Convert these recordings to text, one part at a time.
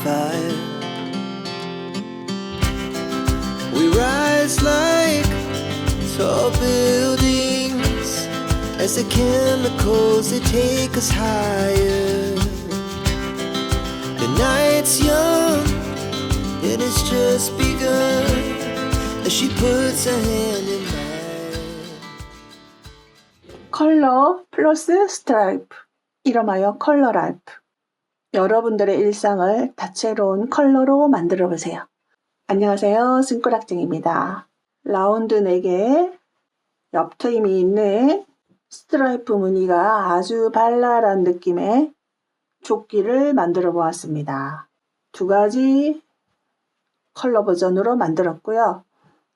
fire. We rise like tall buildings as the chemicals they take us higher. The night's young and it's just begun as she puts her hand in mine. 컬러 플러스 스트라이프, 이름하여 컬러 라이프. 여러분들의 일상을 다채로운 컬러로 만들어 보세요. 안녕하세요, 승꾸락쟁입니다. 라운드 4개, 옆트임이 있는 스트라이프 무늬가 아주 발랄한 느낌의 조끼를 만들어 보았습니다. 2가지 컬러 버전으로 만들었고요.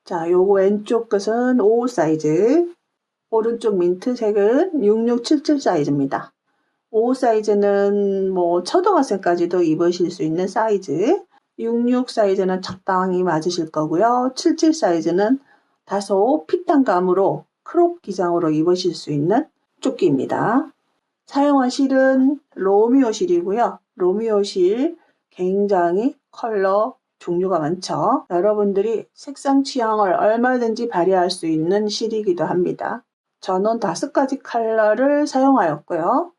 자, 요거 왼쪽 끝은 55 사이즈, 오른쪽 민트색은 6677 사이즈입니다. 55 사이즈는 초등학생까지도 입으실 수 있는 사이즈, 66 사이즈는 적당히 맞으실 거고요. 77 사이즈는 다소 핏한 감으로 크롭 기장으로 입으실 수 있는 조끼입니다. 사용한 실은 로미오 실이고요. 로미오 실 굉장히 컬러 종류가 많죠. 여러분들이 색상 취향을 얼마든지 발휘할 수 있는 실이기도 합니다. 저는 5가지 컬러를 사용하였고요.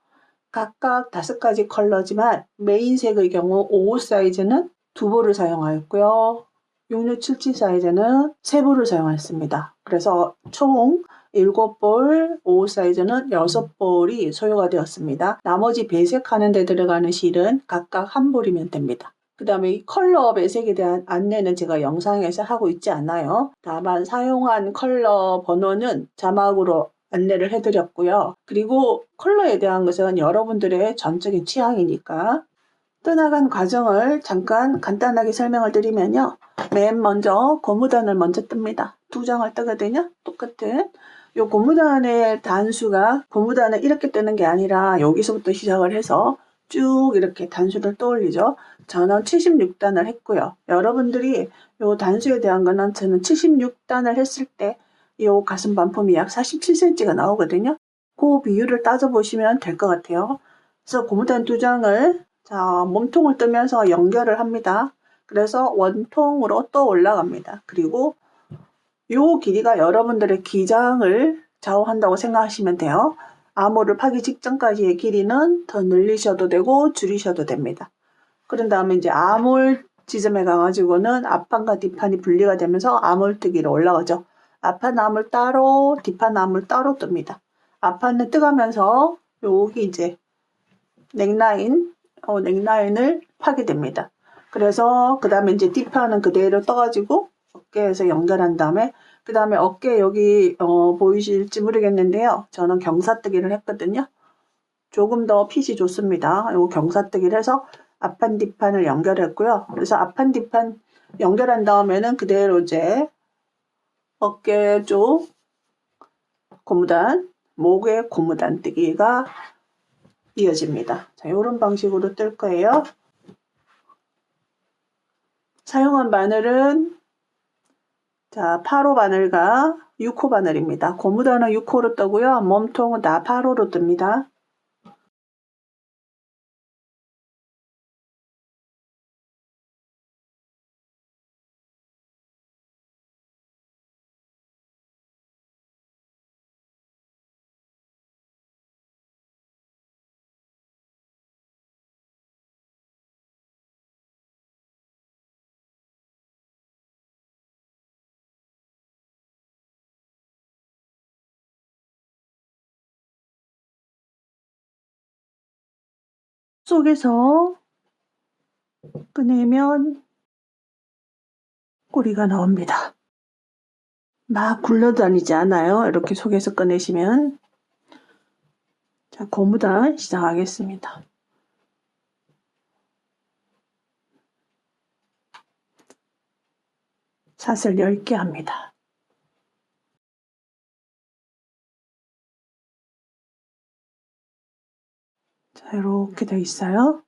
각각 5가지 컬러지만 메인색의 경우 55 사이즈는 2볼을 사용하였고요. 6677 사이즈는 3볼을 사용했습니다. 그래서 총 7볼, 55 사이즈는 6볼이 소요가 되었습니다. 나머지 배색하는 데 들어가는 실은 각각 1볼이면 됩니다. 그 다음에 이 컬러 배색에 대한 안내는 제가 영상에서 하고 있지 않아요. 다만 사용한 컬러 번호는 자막으로 안내를 해드렸고요. 그리고 컬러에 대한 것은 여러분들의 전적인 취향이니까 떠나간 과정을 잠깐 간단하게 설명을 드리면요. 맨 먼저 고무단을 먼저 뜹니다. 2장을 뜨거든요. 똑같은. 요 고무단의 단수가 고무단을 이렇게 뜨는 게 아니라 여기서부터 시작을 해서 쭉 이렇게 단수를 떠올리죠. 저는 76단을 했고요. 여러분들이 요 단수에 대한 거는 저는 76단을 했을 때 이 가슴 반품이 약 47cm가 나오거든요. 그 비율을 따져보시면 될 것 같아요. 그래서 고무단 2장을 몸통을 뜨면서 연결을 합니다. 그래서 원통으로 또 올라갑니다. 그리고 요 길이가 여러분들의 기장을 좌우한다고 생각하시면 돼요. 암호를 파기 직전까지의 길이는 더 늘리셔도 되고 줄이셔도 됩니다. 그런 다음에 이제 암홀 지점에 가가지고는 앞판과 뒷판이 분리가 되면서 암홀뜨기로 올라가죠. 앞판 암홀 따로, 뒷판 암홀 따로 뜹니다. 앞판은 뜨가면서 여기 이제 넥라인을 파게 됩니다. 그래서 그 다음에 이제 뒷판은 그대로 떠가지고 어깨에서 연결한 다음에 그 다음에 어깨 여기 보이실지 모르겠는데요. 저는 경사뜨기를 했거든요. 조금 더 핏이 좋습니다. 요 경사뜨기를 해서 앞판 뒷판을 연결했고요. 그래서 앞판 뒷판 연결한 다음에는 그대로 이제 어깨 쪽 고무단, 목에 고무단 뜨기가 이어집니다. 자, 이런 방식으로 뜰 거예요. 사용한 바늘은 8호 바늘과 6호 바늘입니다. 고무단은 6호로 뜨고요. 몸통은 다 8호로 뜹니다. 속에서 꺼내면 꼬리가 나옵니다. 막 굴러다니지 않아요. 이렇게 속에서 꺼내시면. 자, 고무단 시작하겠습니다. 사슬 10개 합니다. 자, 이렇게 되어 있어요.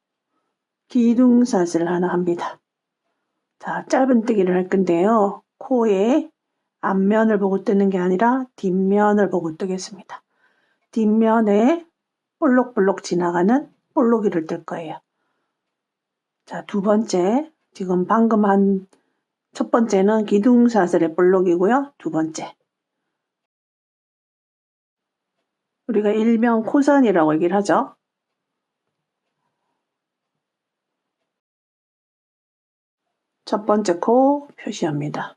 기둥사슬 하나 합니다. 자, 짧은 뜨기를 할 건데요. 코에 앞면을 보고 뜨는 게 아니라 뒷면을 보고 뜨겠습니다. 뒷면에 볼록볼록 지나가는 볼록이를 뜰 거예요. 자, 두 번째. 지금 방금 한 첫 번째는 기둥사슬의 볼록이고요. 두 번째. 우리가 일명 코선이라고 얘기를 하죠. 첫 번째 코 표시합니다.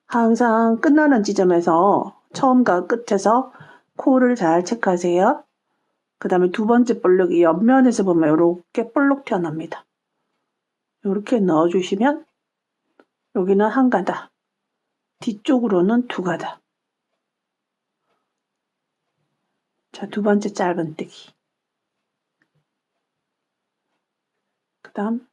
항상 끝나는 지점에서 처음과 끝에서 코를 잘 체크하세요. 그 다음에 두 번째 볼록이 옆면에서 보면 이렇게 볼록 튀어납니다. 이렇게 넣어주시면 여기는 한 가닥, 뒤쪽으로는 두 가닥. 자, 두 번째 짧은뜨기. 그 다음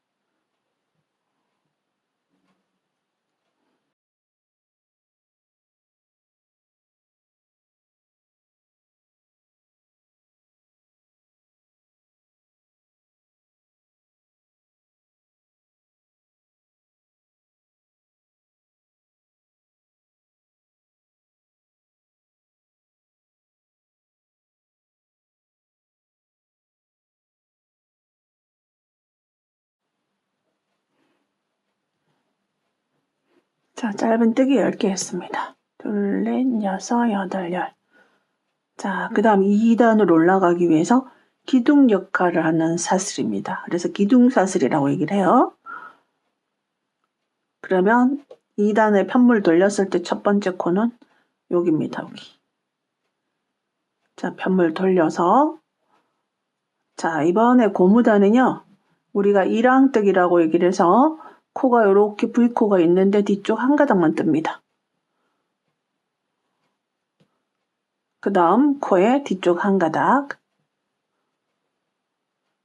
자, 짧은뜨기 10개 했습니다. 둘, 넷, 여섯, 여덟, 열. 자, 그 다음 2단으로 올라가기 위해서 기둥 역할을 하는 사슬입니다. 그래서 기둥사슬이라고 얘기를 해요. 그러면 2단에 편물 돌렸을 때 첫 번째 코는 여기입니다. 여기. 자, 편물 돌려서 자, 이번에 고무단은요. 우리가 일왕뜨기라고 얘기를 해서 코가 이렇게 V코가 있는데 뒤쪽 한 가닥만 뜹니다. 그 다음 코에 뒤쪽 한 가닥.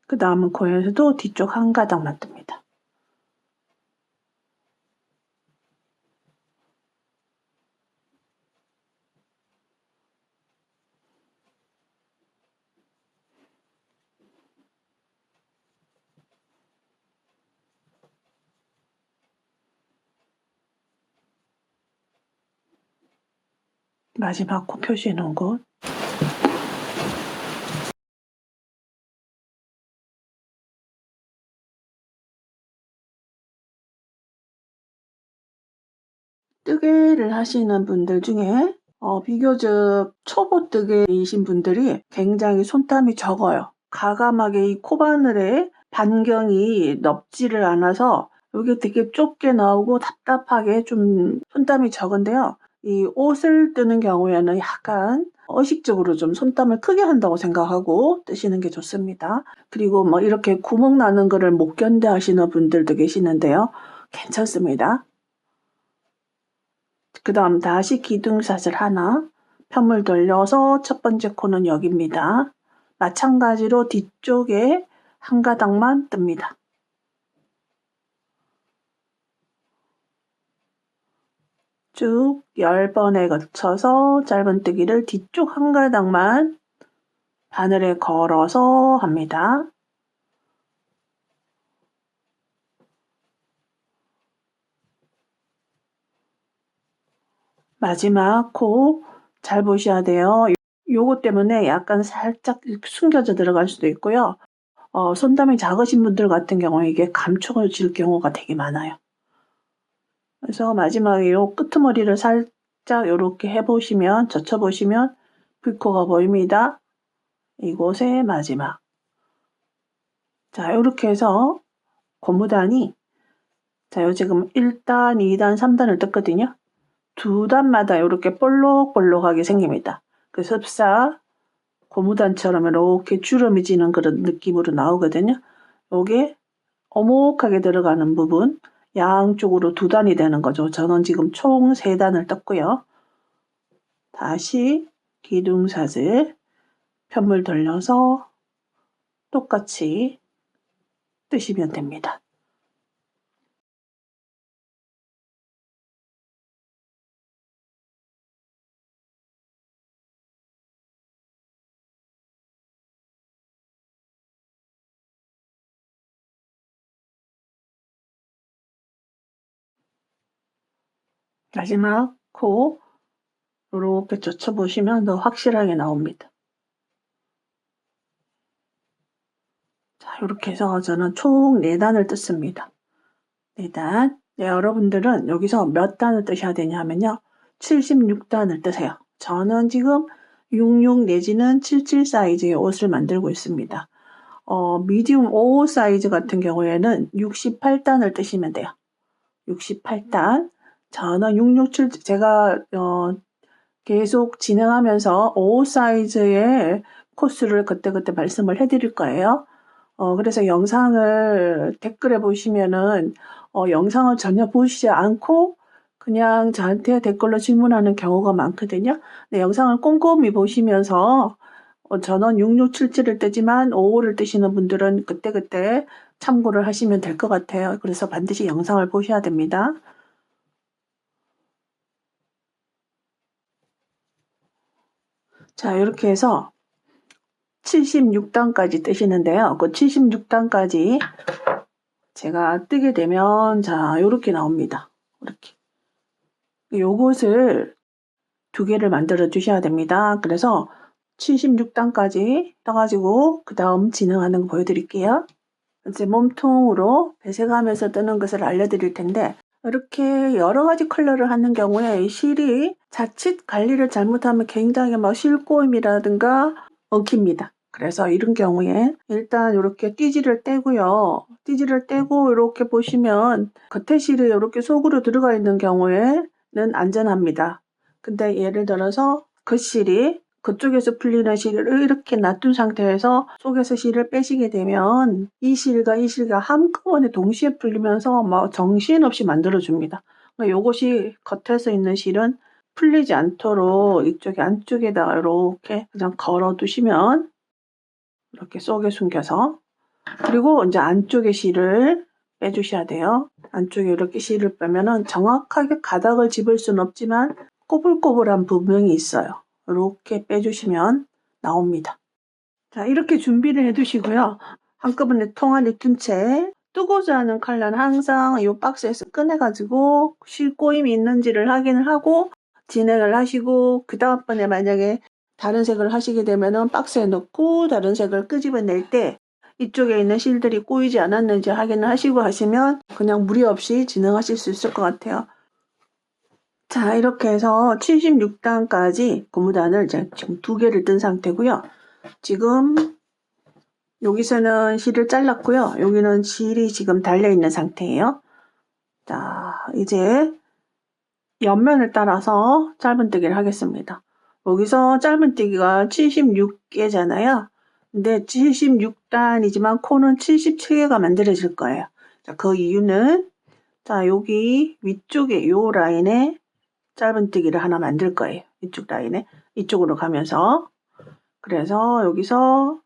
그 다음 코에서도 뒤쪽 한 가닥만 뜹니다. 마지막 코 표시해 놓은 곳. 뜨개를 하시는 분들 중에 비교적 초보 뜨개이신 분들이 굉장히 손땀이 적어요. 가감하게 이 코바늘의 반경이 넓지를 않아서 이게 되게 좁게 나오고 답답하게 좀 손땀이 적은데요. 이 옷을 뜨는 경우에는 약간 의식적으로 좀 손땀을 크게 한다고 생각하고 뜨시는 게 좋습니다. 그리고 뭐 이렇게 구멍 나는 거를 못 견뎌 하시는 분들도 계시는데요. 괜찮습니다. 그 다음 다시 기둥사슬 하나, 편물 돌려서 첫 번째 코는 여기입니다. 마찬가지로 뒤쪽에 한 가닥만 뜹니다. 쭉 10번에 걸쳐서 짧은뜨기를 뒤쪽 한 가닥만 바늘에 걸어서 합니다. 마지막 코 잘 보셔야 돼요. 요거 때문에 약간 살짝 숨겨져 들어갈 수도 있고요. 손담이 작으신 분들 같은 경우에 이게 감춰질 경우가 되게 많아요. 그래서 마지막에 요 끄트머리를 살짝 요렇게 해보시면, 젖혀보시면 V코가 보입니다. 이곳의 마지막. 자, 요렇게 해서 고무단이 자, 요 지금 1단, 2단, 3단을 떴거든요. 두 단마다 이렇게 볼록볼록하게 생깁니다. 그 습사 고무단처럼 이렇게 주름이 지는 그런 느낌으로 나오거든요. 요게 오목하게 들어가는 부분 양쪽으로 두 단이 되는 거죠. 저는 지금 총 3단을 떴고요. 다시 기둥사슬 편물 돌려서 똑같이 뜨시면 됩니다. 마지막 코 이렇게 젖혀보시면 더 확실하게 나옵니다. 자, 이렇게 해서 저는 총 4단을 뜯습니다. 4단. 네, 여러분들은 여기서 몇 단을 뜨셔야 되냐 하면요. 76단을 뜨세요. 저는 지금 66 내지는 77 사이즈의 옷을 만들고 있습니다. 미디움 5 사이즈 같은 경우에는 68단을 뜨시면 돼요. 68단. 저는 667, 제가 계속 진행하면서 5 사이즈의 코스를 그때그때 말씀을 해드릴 거예요. 그래서 영상을 댓글에 보시면은 영상을 전혀 보시지 않고 그냥 저한테 댓글로 질문하는 경우가 많거든요. 네, 영상을 꼼꼼히 보시면서 저는 6677을 뜨지만 55를 뜨시는 분들은 그때그때 참고를 하시면 될 것 같아요. 그래서 반드시 영상을 보셔야 됩니다. 자, 이렇게 해서 76단까지 뜨시는데요. 그 76단까지 제가 뜨게 되면 자, 요렇게 나옵니다. 이렇게. 요것을 2개를 만들어 주셔야 됩니다. 그래서 76단까지 떠가지고 그 다음 진행하는 거 보여드릴게요. 이제 몸통으로 배색하면서 뜨는 것을 알려드릴 텐데 이렇게 여러 가지 컬러를 하는 경우에 실이 자칫 관리를 잘못하면 굉장히 막 실꼬임이라든가 엉킵니다. 그래서 이런 경우에 일단 이렇게 띠지를 떼고요. 띠지를 떼고 이렇게 보시면 겉에 실이 이렇게 속으로 들어가 있는 경우에는 안전합니다. 근데 예를 들어서 그 실이 그쪽에서 풀리는 실을 이렇게 놔둔 상태에서 속에서 실을 빼시게 되면 이 실과 이 실과 한꺼번에 동시에 풀리면서 막 정신없이 만들어줍니다. 이것이 겉에서 있는 실은 풀리지 않도록 이쪽에 안쪽에다가 이렇게 그냥 걸어 두시면 이렇게 속에 숨겨서 그리고 이제 안쪽에 실을 빼주셔야 돼요. 안쪽에 이렇게 실을 빼면은 정확하게 가닥을 집을 수는 없지만 꼬불꼬불한 부분이 있어요. 이렇게 빼주시면 나옵니다. 자, 이렇게 준비를 해두시고요. 한꺼번에 통 안에 둔 채 뜨고자 하는 컬러는 항상 이 박스에서 꺼내가지고 실꼬임이 있는지를 확인을 하고 진행을 하시고 그 다음번에 만약에 다른 색을 하시게 되면은 박스에 넣고 다른 색을 끄집어낼 때 이쪽에 있는 실들이 꼬이지 않았는지 확인을 하시고 하시면 그냥 무리 없이 진행하실 수 있을 것 같아요. 자, 이렇게 해서 76단까지 고무단을 이제 지금 2개를 뜬 상태고요. 지금 여기서는 실을 잘랐고요. 여기는 실이 지금 달려있는 상태예요. 자, 이제 옆면을 따라서 짧은뜨기를 하겠습니다. 여기서 짧은뜨기가 76개잖아요. 근데 76단이지만 코는 77개가 만들어질 거예요. 자, 그 이유는 자, 여기 위쪽에 요 라인에 짧은뜨기를 하나 만들 거예요. 이쪽 라인에 이쪽으로 가면서 그래서 여기서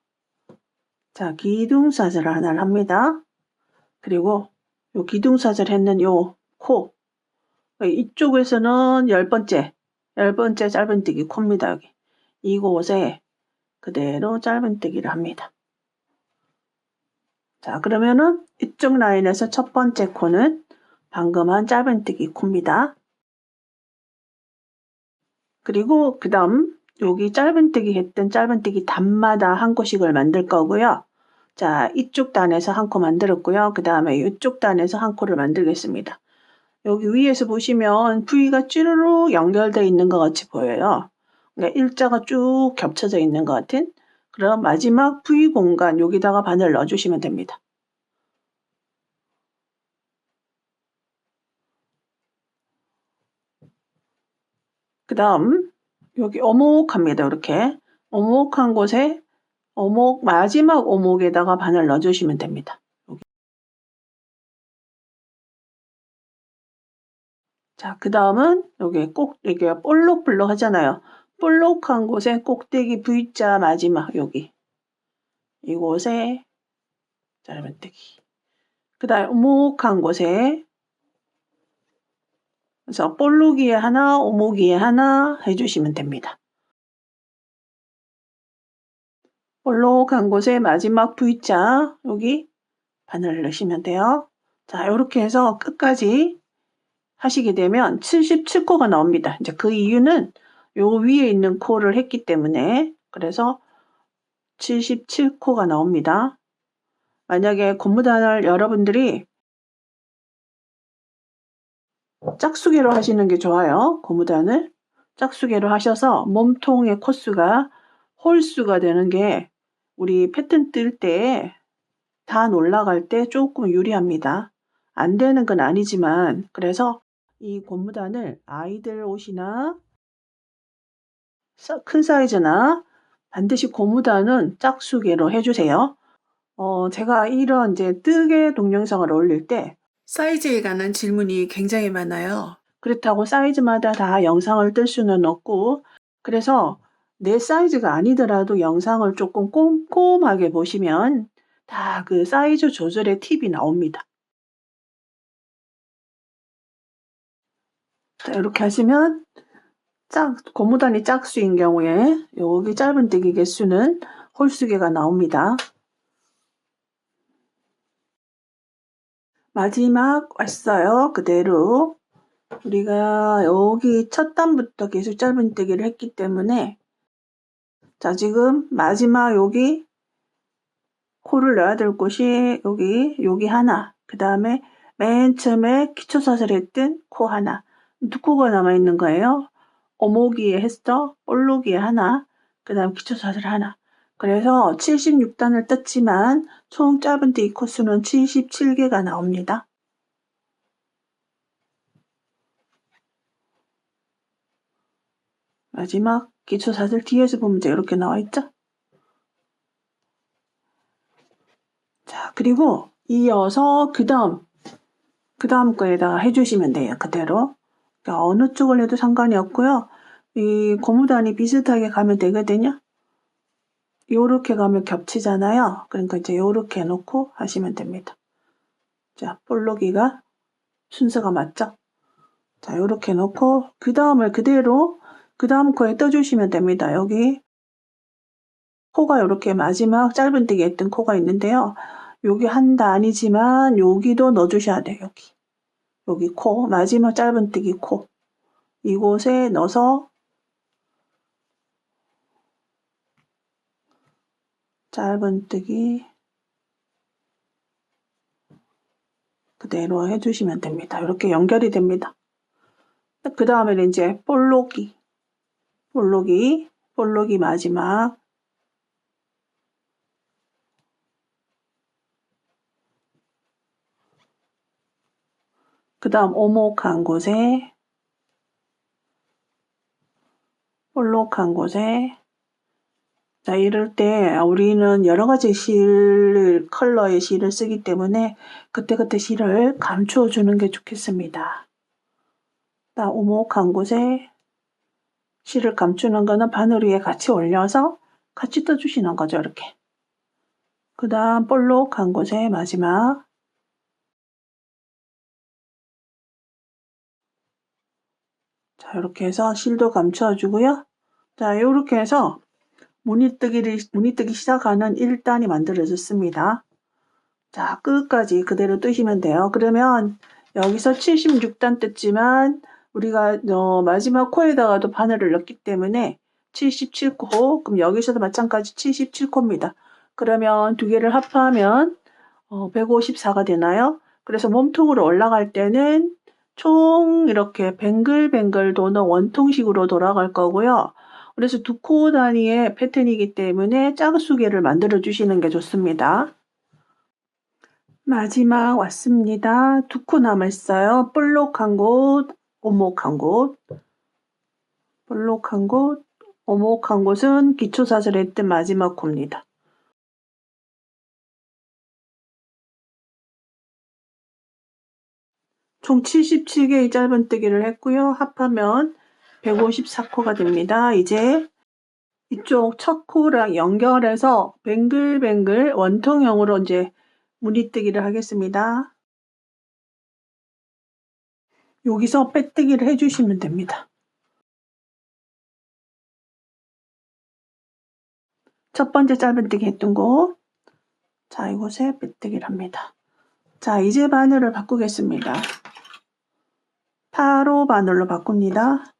자, 기둥사슬을 하나를 합니다. 그리고 요 기둥사슬 했는 요 코 이쪽에서는 10번째 짧은뜨기 코입니다. 여기 이곳에 그대로 짧은뜨기를 합니다. 자, 그러면은 이쪽 라인에서 첫 번째 코는 방금 한 짧은뜨기 코입니다. 그리고 그 다음 여기 짧은뜨기 했던 짧은뜨기 단마다 한 코씩을 만들 거고요. 자, 이쪽 단에서 한 코 만들었고요. 그 다음에 이쪽 단에서 한 코를 만들겠습니다. 여기 위에서 보시면 V가 쭈루룩 연결되어 있는 것 같이 보여요. 그러니까 일자가 쭉 겹쳐져 있는 것 같은 그럼 마지막 V 공간 여기다가 바늘 넣어주시면 됩니다. 그 다음 여기 오목합니다. 이렇게 오목한 곳에 마지막 오목에다가 바늘 넣어주시면 됩니다. 여기. 자, 그 다음은 여기 꼭 이게 볼록볼록 하잖아요. 볼록한 곳에 꼭대기 V자 마지막 여기 이곳에 짧은뜨기. 그 다음에 오목한 곳에 그래서 볼록이에 하나, 오목이에 하나 해주시면 됩니다. 볼록한 곳에 마지막 V자 여기 바늘을 넣으시면 돼요. 자, 이렇게 해서 끝까지 하시게 되면 77코가 나옵니다. 이제 그 이유는 요 위에 있는 코를 했기 때문에 그래서 77코가 나옵니다. 만약에 고무단을 여러분들이 짝수개로 하시는 게 좋아요. 고무단을 짝수개로 하셔서 몸통의 코수가 홀수가 되는 게 우리 패턴 뜰 때 단 올라갈 때 조금 유리합니다. 안 되는 건 아니지만 그래서 이 고무단을 아이들 옷이나 큰 사이즈나 반드시 고무단은 짝수개로 해주세요. 제가 이런 이제 뜨개 동영상을 올릴 때 사이즈에 관한 질문이 굉장히 많아요. 그렇다고 사이즈마다 다 영상을 뜰 수는 없고 그래서 내 사이즈가 아니더라도 영상을 조금 꼼꼼하게 보시면 다 그 사이즈 조절의 팁이 나옵니다. 자, 이렇게 하시면 고무단이 짝수인 경우에 여기 짧은뜨기 개수는 홀수개가 나옵니다. 마지막 왔어요. 그대로 우리가 여기 첫 단부터 계속 짧은뜨기를 했기 때문에 자 지금 마지막 여기 코를 넣어야 될 곳이 여기 하나, 그 다음에 맨 처음에 기초사슬 했던 코 하나, 두 코가 남아있는 거예요. 오목이에 했어, 볼록이에 하나, 그 다음 기초사슬 하나. 그래서 76단을 떴지만 총 짧은뜨기 코수는 77개가 나옵니다. 마지막 기초사슬 뒤에서 보면 이렇게 나와있죠? 자, 그리고 이어서 그 다음 거에다가 해주시면 돼요. 그대로. 그러니까 어느 쪽을 해도 상관이 없고요. 이 고무단이 비슷하게 가면 되거든요. 요렇게 가면 겹치잖아요. 그러니까 이제 요렇게 해놓고 하시면 됩니다. 자, 볼록이가 순서가 맞죠? 자, 요렇게 해놓고 그 다음을 그대로 그 다음 코에 떠주시면 됩니다. 여기 코가 요렇게 마지막 짧은뜨기 했던 코가 있는데요. 여기 한 단이지만 여기도 넣어주셔야 돼요. 여기 코, 마지막 짧은뜨기 코. 이곳에 넣어서 짧은뜨기 그대로 해주시면 됩니다. 이렇게 연결이 됩니다. 그 다음에는 이제 볼록이 마지막 그 다음 오목한 곳에 볼록한 곳에 자, 이럴 때 우리는 여러 가지 컬러의 실을 쓰기 때문에 그때그때 실을 감추어 주는 게 좋겠습니다. 자, 오목한 곳에 실을 감추는 거는 바늘 위에 같이 올려서 같이 떠주시는 거죠, 이렇게. 그 다음 볼록한 곳에 마지막 자, 이렇게 해서 실도 감춰주고요. 자, 이렇게 해서 무늬뜨기 시작하는 1단이 만들어졌습니다. 자, 끝까지 그대로 뜨시면 돼요. 그러면 여기서 76단 떴지만 우리가 마지막 코에다가도 바늘을 넣기 때문에 77코, 그럼 여기서도 마찬가지 77코입니다. 그러면 두 개를 합하면 154가 되나요? 그래서 몸통으로 올라갈 때는 총 이렇게 뱅글뱅글 도는 원통식으로 돌아갈 거고요. 그래서 두 코 단위의 패턴이기 때문에 짝수개를 만들어 주시는 게 좋습니다. 마지막 왔습니다. 두 코 남았어요. 볼록한 곳, 오목한 곳. 볼록한 곳, 오목한 곳은 기초사슬 했던 마지막 코입니다. 총 77개의 짧은뜨기를 했고요. 합하면 154코가 됩니다. 이제 이쪽 첫 코랑 연결해서 뱅글뱅글 원통형으로 이제 무늬뜨기를 하겠습니다. 여기서 빼뜨기를 해주시면 됩니다. 첫 번째 짧은뜨기 했던 곳, 자, 이곳에 빼뜨기를 합니다. 자, 이제 바늘을 바꾸겠습니다. 8호 바늘로 바꿉니다.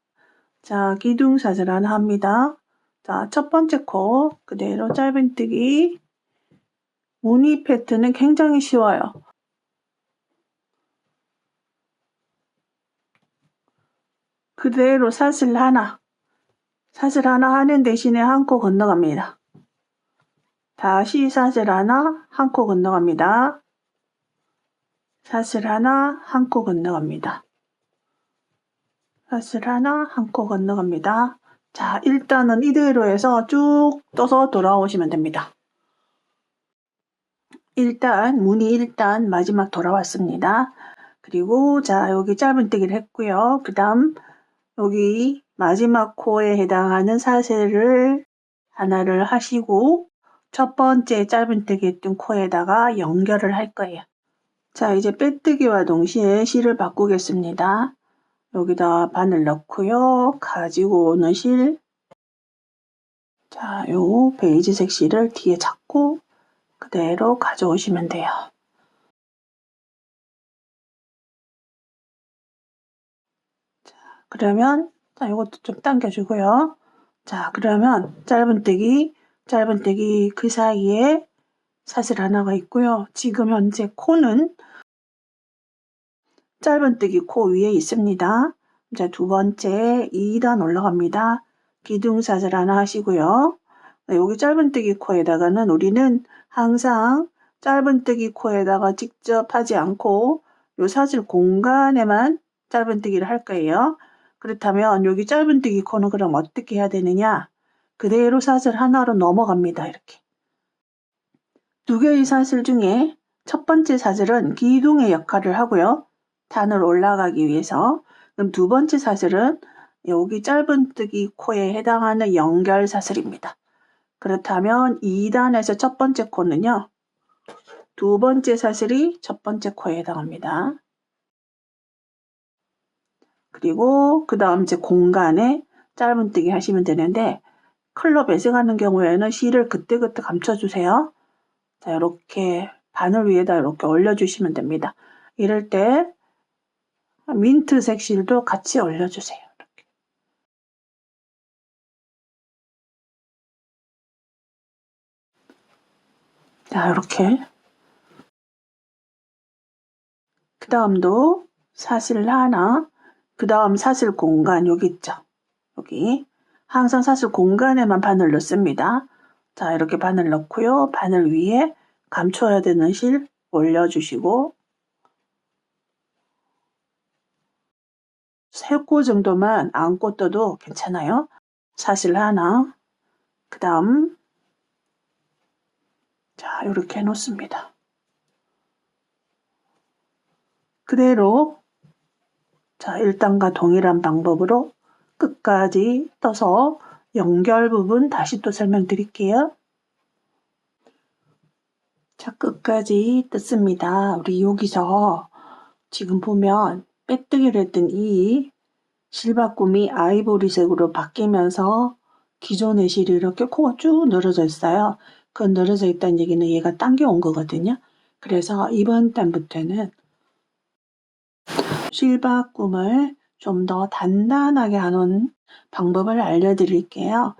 자, 기둥사슬 하나 합니다. 자, 첫 번째 코 그대로 짧은뜨기 무늬 패턴은 굉장히 쉬워요. 그대로 사슬 하나 하는 대신에 한 코 건너갑니다. 다시 사슬 하나, 한 코 건너갑니다. 사슬 하나, 한 코 건너갑니다. 사슬 하나, 한 코 건너갑니다. 자, 일단은 이대로 해서 쭉 떠서 돌아오시면 됩니다. 무늬 일단 마지막 돌아왔습니다. 그리고 자, 여기 짧은뜨기를 했고요. 그 다음 여기 마지막 코에 해당하는 사슬을 하나를 하시고 첫 번째 짧은뜨기 했던 코에다가 연결을 할 거예요. 자, 이제 빼뜨기와 동시에 실을 바꾸겠습니다. 여기다 바늘 넣고요. 가지고 오는 실. 자, 요 베이지색 실을 뒤에 잡고 그대로 가져오시면 돼요. 자, 그러면 자, 이것도 좀 당겨주고요. 자, 그러면 짧은뜨기 그 사이에 사슬 하나가 있고요. 지금 현재 코는 짧은뜨기 코 위에 있습니다. 이제 두 번째 2단 올라갑니다. 기둥사슬 하나 하시고요. 여기 짧은뜨기 코에다가는 우리는 항상 짧은뜨기 코에다가 직접 하지 않고 요 사슬 공간에만 짧은뜨기를 할 거예요. 그렇다면 여기 짧은뜨기 코는 그럼 어떻게 해야 되느냐? 그대로 사슬 하나로 넘어갑니다. 이렇게. 두 개의 사슬 중에 첫 번째 사슬은 기둥의 역할을 하고요. 단을 올라가기 위해서. 그럼 두 번째 사슬은 여기 짧은뜨기 코에 해당하는 연결 사슬입니다. 그렇다면 2단에서 첫 번째 코는요. 두 번째 사슬이 첫 번째 코에 해당합니다. 그리고 그 다음 이제 공간에 짧은뜨기 하시면 되는데 클럽 배색하는 경우에는 실을 그때그때 감춰주세요. 자, 이렇게 바늘 위에다 이렇게 올려주시면 됩니다. 이럴 때 민트색 실도 같이 올려주세요. 이렇게. 자, 이렇게. 그 다음도 사슬 하나, 그 다음 사슬 공간 여기 있죠. 여기. 항상 사슬 공간에만 바늘 넣습니다. 자, 이렇게 바늘 넣고요. 바늘 위에 감춰야 되는 실 올려주시고 3코 정도만 안고 떠도 괜찮아요. 사슬 하나, 그 다음 자, 이렇게 해놓습니다. 그대로 자, 1단과 동일한 방법으로 끝까지 떠서 연결 부분 다시 또 설명드릴게요. 자, 끝까지 떴습니다. 우리 여기서 지금 보면 빼뜨기를 했던 이 실바꿈이 아이보리색으로 바뀌면서 기존의 실이 이렇게 코가 쭉 늘어져 있어요. 그 늘어져 있다는 얘기는 얘가 당겨온 거거든요. 그래서 이번 단부터는 실바꿈을 좀 더 단단하게 하는 방법을 알려드릴게요.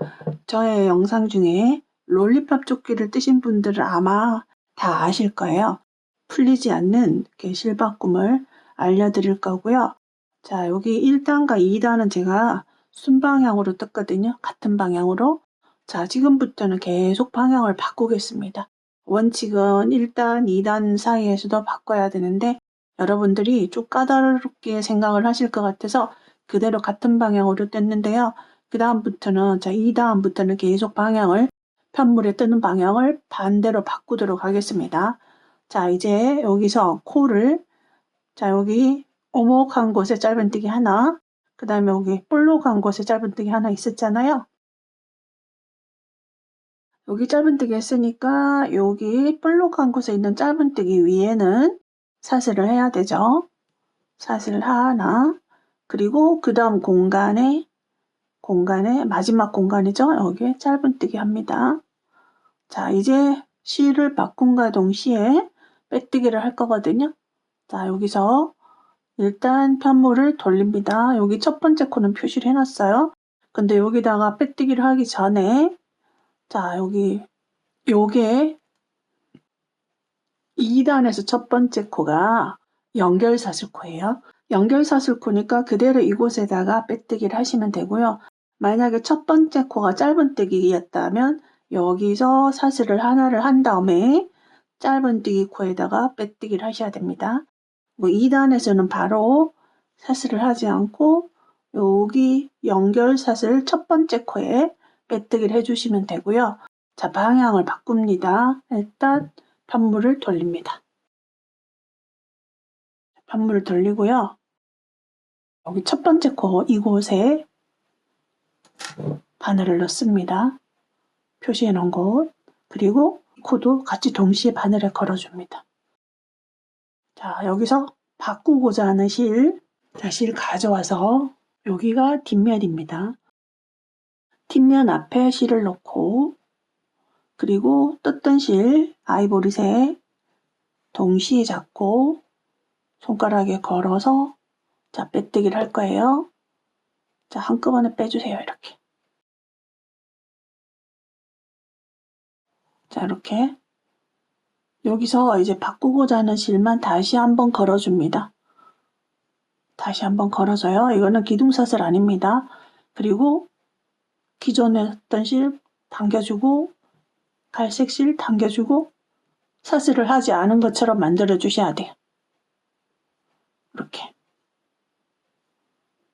저의 영상 중에 롤리팝 조끼를 뜨신 분들은 아마 다 아실 거예요. 풀리지 않는 실바꿈을 알려드릴 거고요. 자, 여기 1단과 2단은 제가 순방향으로 떴거든요. 같은 방향으로. 자, 지금부터는 계속 방향을 바꾸겠습니다. 원칙은 1단, 2단 사이에서도 바꿔야 되는데 여러분들이 좀 까다롭게 생각을 하실 것 같아서 그대로 같은 방향으로 떴는데요. 그 다음부터는 자, 이 다음부터는 계속 방향을 편물에 뜨는 방향을 반대로 바꾸도록 하겠습니다. 자, 이제 여기서 코를 자, 여기 오목한 곳에 짧은뜨기 하나, 그 다음에 여기 볼록한 곳에 짧은뜨기 하나 있었잖아요. 여기 짧은뜨기 했으니까 여기 볼록한 곳에 있는 짧은뜨기 위에는 사슬을 해야 되죠. 사슬 하나, 그리고 그 다음 공간에 마지막 공간이죠. 여기에 짧은뜨기 합니다. 자, 이제 실을 바꾼과 동시에 빼뜨기를 할 거거든요. 자, 여기서 일단 편물을 돌립니다. 여기 첫 번째 코는 표시를 해놨어요. 근데 여기다가 빼뜨기를 하기 전에 자, 여기 요게 2단에서 첫 번째 코가 연결사슬코예요. 연결사슬코니까 그대로 이곳에다가 빼뜨기를 하시면 되고요. 만약에 첫 번째 코가 짧은뜨기였다면 여기서 사슬을 하나를 한 다음에 짧은뜨기 코에다가 빼뜨기를 하셔야 됩니다. 2단에서는 바로 사슬을 하지 않고 여기 연결사슬 첫 번째 코에 빼뜨기를 해주시면 되고요. 자, 방향을 바꿉니다. 일단 편물을 돌립니다. 편물을 돌리고요. 여기 첫 번째 코 이곳에 바늘을 넣습니다. 표시해 놓은 곳. 그리고 코도 같이 동시에 바늘에 걸어줍니다. 자, 여기서 바꾸고자 하는 실 가져와서 여기가 뒷면입니다. 뒷면 앞에 실을 넣고 그리고 떴던 실 아이보리색 동시에 잡고 손가락에 걸어서 자, 빼뜨기를 할 거예요. 자, 한꺼번에 빼주세요. 이렇게. 자, 이렇게. 여기서 이제 바꾸고자 하는 실만 다시 한번 걸어줍니다. 다시 한번 걸어줘요. 이거는 기둥사슬 아닙니다. 그리고 기존에 했던 실 당겨주고 갈색 실 당겨주고 사슬을 하지 않은 것처럼 만들어 주셔야 돼요. 이렇게.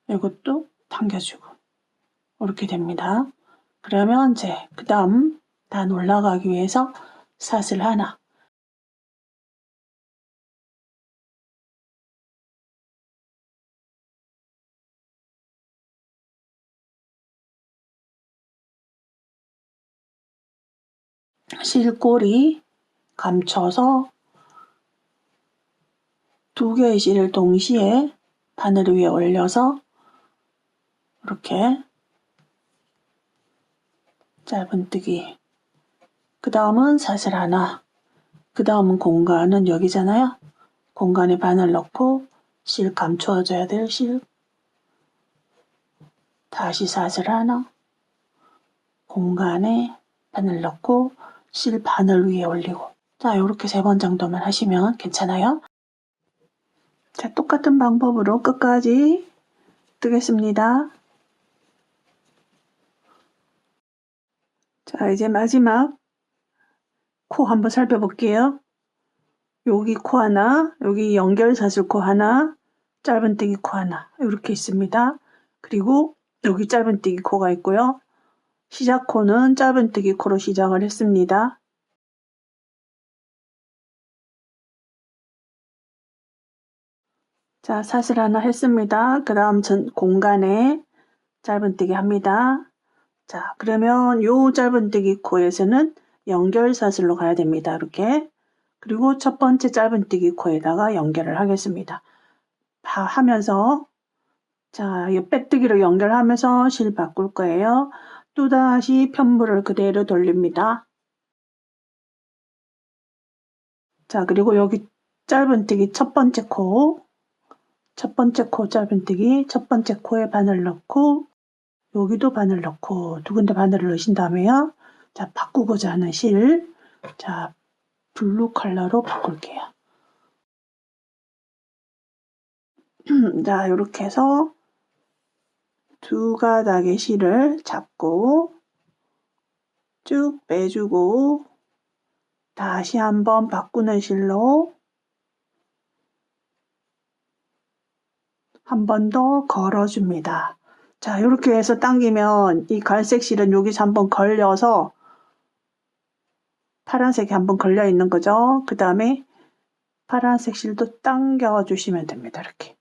이것도 당겨주고 이렇게 됩니다. 그러면 이제 그 다음 단 올라가기 위해서 사슬 하나 실꼬리 감춰서 두 개의 실을 동시에 바늘 위에 올려서 이렇게 짧은뜨기 그 다음은 사슬 하나 그 다음은 공간은 여기잖아요. 공간에 바늘 넣고 실 감춰줘야 될 실 다시 사슬 하나 공간에 바늘 넣고 실 바늘 위에 올리고 자 이렇게 3번 정도만 하시면 괜찮아요. 자 똑같은 방법으로 끝까지 뜨겠습니다. 자 이제 마지막 코 한번 살펴볼게요. 여기 코 하나, 여기 연결사슬 코 하나, 짧은뜨기 코 하나 이렇게 있습니다. 그리고 여기 짧은뜨기 코가 있고요. 시작 코는 짧은뜨기 코로 시작을 했습니다. 자 사슬 하나 했습니다. 그 다음 공간에 짧은뜨기 합니다. 자 그러면 요 짧은뜨기 코에서는 연결사슬로 가야 됩니다. 이렇게. 그리고 첫 번째 짧은뜨기 코에다가 연결을 하겠습니다. 하면서 자, 이 빼뜨기로 연결하면서 실 바꿀 거예요. 또다시 편물을 그대로 돌립니다. 자, 그리고 여기 짧은뜨기 첫 번째 코 짧은뜨기 첫 번째 코에 바늘 넣고 여기도 바늘 넣고 두 군데 바늘을 넣으신 다음에요. 자, 바꾸고자 하는 실 자, 블루 컬러로 바꿀게요. 자, 이렇게 해서 두 가닥의 실을 잡고 쭉 빼주고 다시 한번 바꾸는 실로 한 번 더 걸어줍니다. 자, 이렇게 해서 당기면 이 갈색 실은 여기서 한번 걸려서 파란색이 한번 걸려 있는 거죠. 그 다음에 파란색 실도 당겨 주시면 됩니다. 이렇게.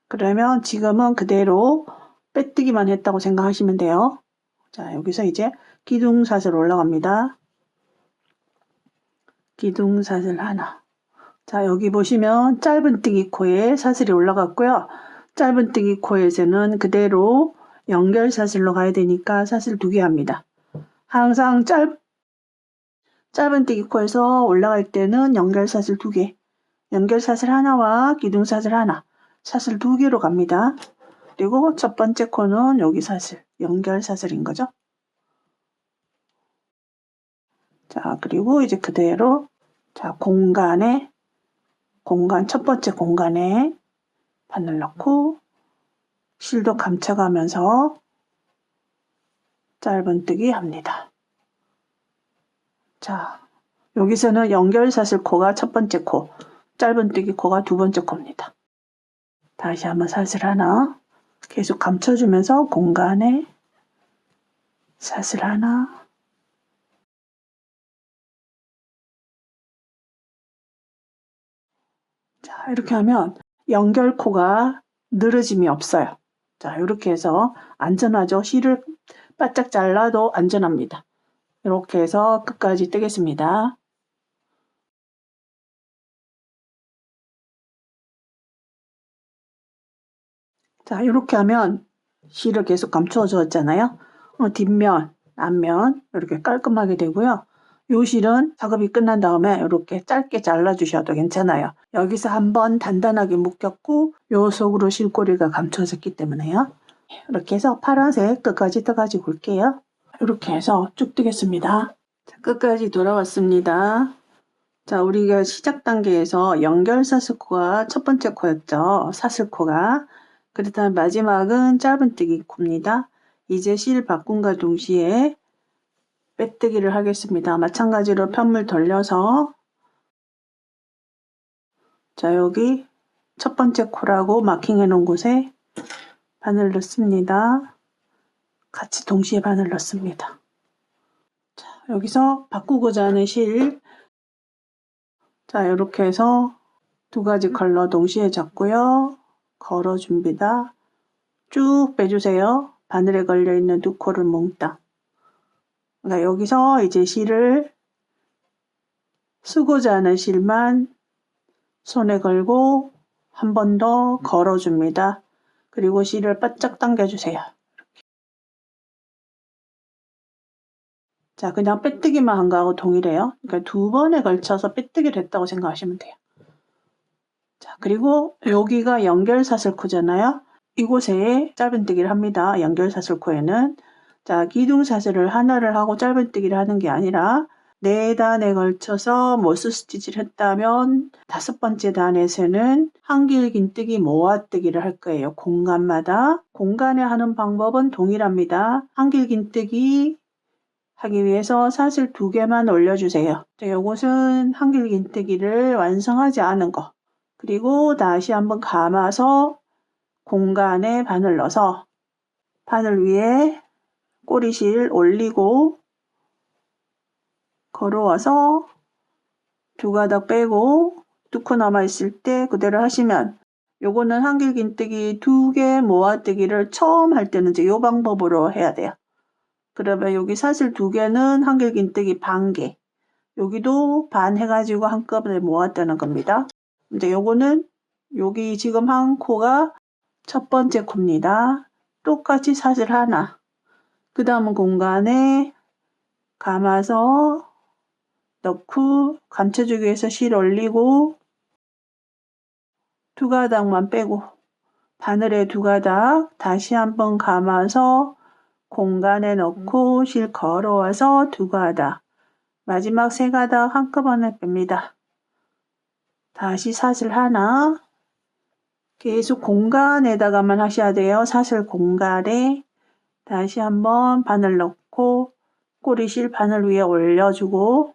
그러면 지금은 그대로 빼뜨기만 했다고 생각하시면 돼요. 자, 여기서 이제 기둥사슬 올라갑니다. 기둥사슬 하나. 자, 여기 보시면 짧은뜨기 코에 사슬이 올라갔고요. 짧은뜨기 코에서는 그대로 연결사슬로 가야 되니까 사슬 2개 합니다. 항상 짧은뜨기 코에서 올라갈 때는 연결사슬 2개, 연결사슬 하나와 기둥사슬 하나, 사슬 2개로 갑니다. 그리고 첫 번째 코는 여기 사슬, 연결사슬인 거죠. 자, 그리고 이제 그대로 자, 첫 번째 공간에 바늘 넣고 실도 감춰가면서 짧은뜨기 합니다. 자, 여기서는 연결사슬 코가 첫 번째 코, 짧은뜨기 코가 두 번째 코입니다. 다시 한번 사슬 하나 계속 감춰주면서 공간에 사슬 하나, 자, 이렇게 하면 연결코가 늘어짐이 없어요. 자, 이렇게 해서 안전하죠. 실을 바짝 잘라도 안전합니다. 이렇게 해서 끝까지 뜨겠습니다. 자, 이렇게 하면 실을 계속 감춰 주었잖아요. 뒷면, 앞면 이렇게 깔끔하게 되고요. 요 실은 작업이 끝난 다음에 이렇게 짧게 잘라주셔도 괜찮아요. 여기서 한번 단단하게 묶였고 요 속으로 실꼬리가 감춰졌기 때문에요. 이렇게 해서 파란색 끝까지 떠가지고 올게요. 이렇게 해서 쭉 뜨겠습니다. 자, 끝까지 돌아왔습니다. 자, 우리가 시작 단계에서 연결 사슬코가 첫 번째 코였죠. 사슬코가. 그렇다면 마지막은 짧은뜨기 코입니다. 이제 실 바꿈과 동시에 빼뜨기를 하겠습니다. 마찬가지로 편물 돌려서 자, 여기 첫 번째 코라고 마킹해 놓은 곳에 바늘 넣습니다. 같이 동시에 바늘 넣습니다. 자, 여기서 바꾸고자 하는 실, 자, 이렇게 해서 두 가지 컬러 동시에 잡고요. 걸어줍니다. 쭉 빼주세요. 바늘에 걸려있는 두 코를 몽땅. 그러니까 여기서 이제 실을 쓰고자 하는 실만 손에 걸고 한 번 더 걸어줍니다. 그리고 실을 바짝 당겨주세요. 자, 그냥 빼뜨기만 한 거하고 동일해요. 그러니까 두 번에 걸쳐서 빼뜨기를 했다고 생각하시면 돼요. 자, 그리고 여기가 연결사슬코잖아요. 이곳에 짧은뜨기를 합니다. 연결사슬코에는. 자, 기둥사슬을 하나를 하고 짧은뜨기를 하는 게 아니라 네 단에 걸쳐서 모스 스티치를 했다면 다섯 번째 단에서는 한길긴뜨기 모아뜨기를 할 거예요. 공간마다. 공간에 하는 방법은 동일합니다. 한길긴뜨기 하기 위해서 사슬 두 개만 올려주세요. 자, 이것은 한길긴뜨기를 완성하지 않은 거. 그리고 다시 한번 감아서 공간에 바늘 넣어서 바늘 위에 꼬리실 올리고 걸어와서 두 가닥 빼고 뚫고 남아있을 때 그대로 하시면 요거는 한길긴뜨기 두 개 모아뜨기를 처음 할 때는 이제 요 방법으로 해야 돼요. 그러면 여기 사슬 두 개는 한길긴뜨기 반 개, 여기도 반 해가지고 한꺼번에 모았다는 겁니다. 이제 요거는 여기 지금 한 코가 첫 번째 코입니다. 똑같이 사슬 하나, 그 다음은 공간에 감아서 넣고 감춰주기 위해서 실 올리고 두 가닥만 빼고 바늘에 두 가닥 다시 한번 감아서 공간에 넣고 실 걸어와서 두 가닥, 마지막 세 가닥 한꺼번에 뺍니다. 다시 사슬 하나, 계속 공간에다가만 하셔야 돼요. 사슬 공간에 다시 한번 바늘 넣고 꼬리실 바늘 위에 올려주고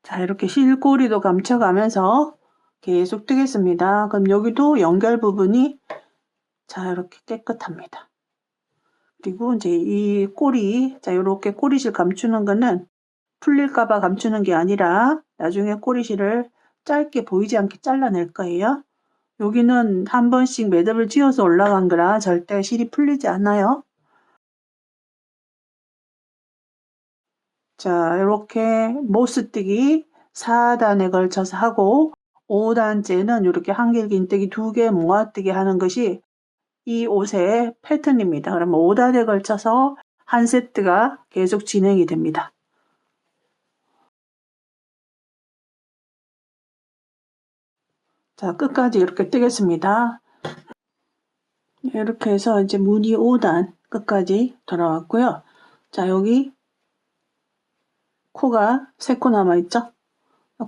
자, 이렇게 실꼬리도 감춰가면서 계속 뜨겠습니다. 그럼 여기도 연결 부분이 자, 이렇게 깨끗합니다. 그리고 이제 이 꼬리, 자, 이렇게 꼬리실 감추는 거는 풀릴까봐 감추는 게 아니라 나중에 꼬리실을 짧게 보이지 않게 잘라낼 거예요. 여기는 한 번씩 매듭을 지어서 올라간 거라 절대 실이 풀리지 않아요. 자, 이렇게 모스뜨기 4단에 걸쳐서 하고 5단째는 이렇게 한길긴뜨기 2개 모아뜨기 하는 것이 이 옷의 패턴입니다. 그러면 5단에 걸쳐서 한 세트가 계속 진행이 됩니다. 자, 끝까지 이렇게 뜨겠습니다. 이렇게 해서 이제 무늬 5단 끝까지 돌아왔고요. 자, 여기 코가 3코 남아있죠?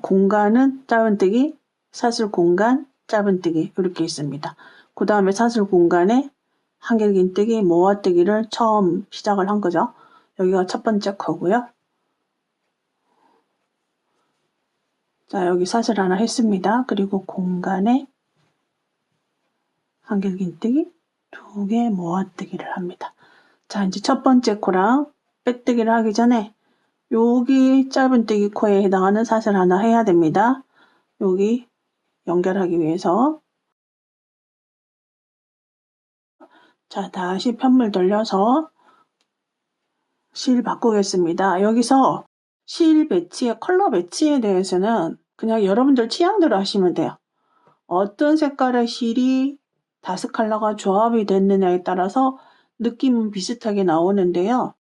공간은 짧은뜨기, 사슬 공간, 짧은뜨기 이렇게 있습니다. 그 다음에 사슬 공간에 한길긴뜨기, 모아뜨기를 처음 시작을 한 거죠. 여기가 첫 번째 코고요. 자, 여기 사슬 하나 했습니다. 그리고 공간에 한길긴뜨기 2개 모아뜨기를 합니다. 자, 이제 첫 번째 코랑 빼뜨기를 하기 전에 여기 짧은뜨기 코에 해당하는 사슬 하나 해야 됩니다. 여기 연결하기 위해서. 자, 다시 편물 돌려서 실 바꾸겠습니다. 여기서 실 배치의 컬러 배치에 대해서는 그냥 여러분들 취향대로 하시면 돼요. 어떤 색깔의 실이 5컬러가 조합이 됐느냐에 따라서 느낌은 비슷하게 나오는데요.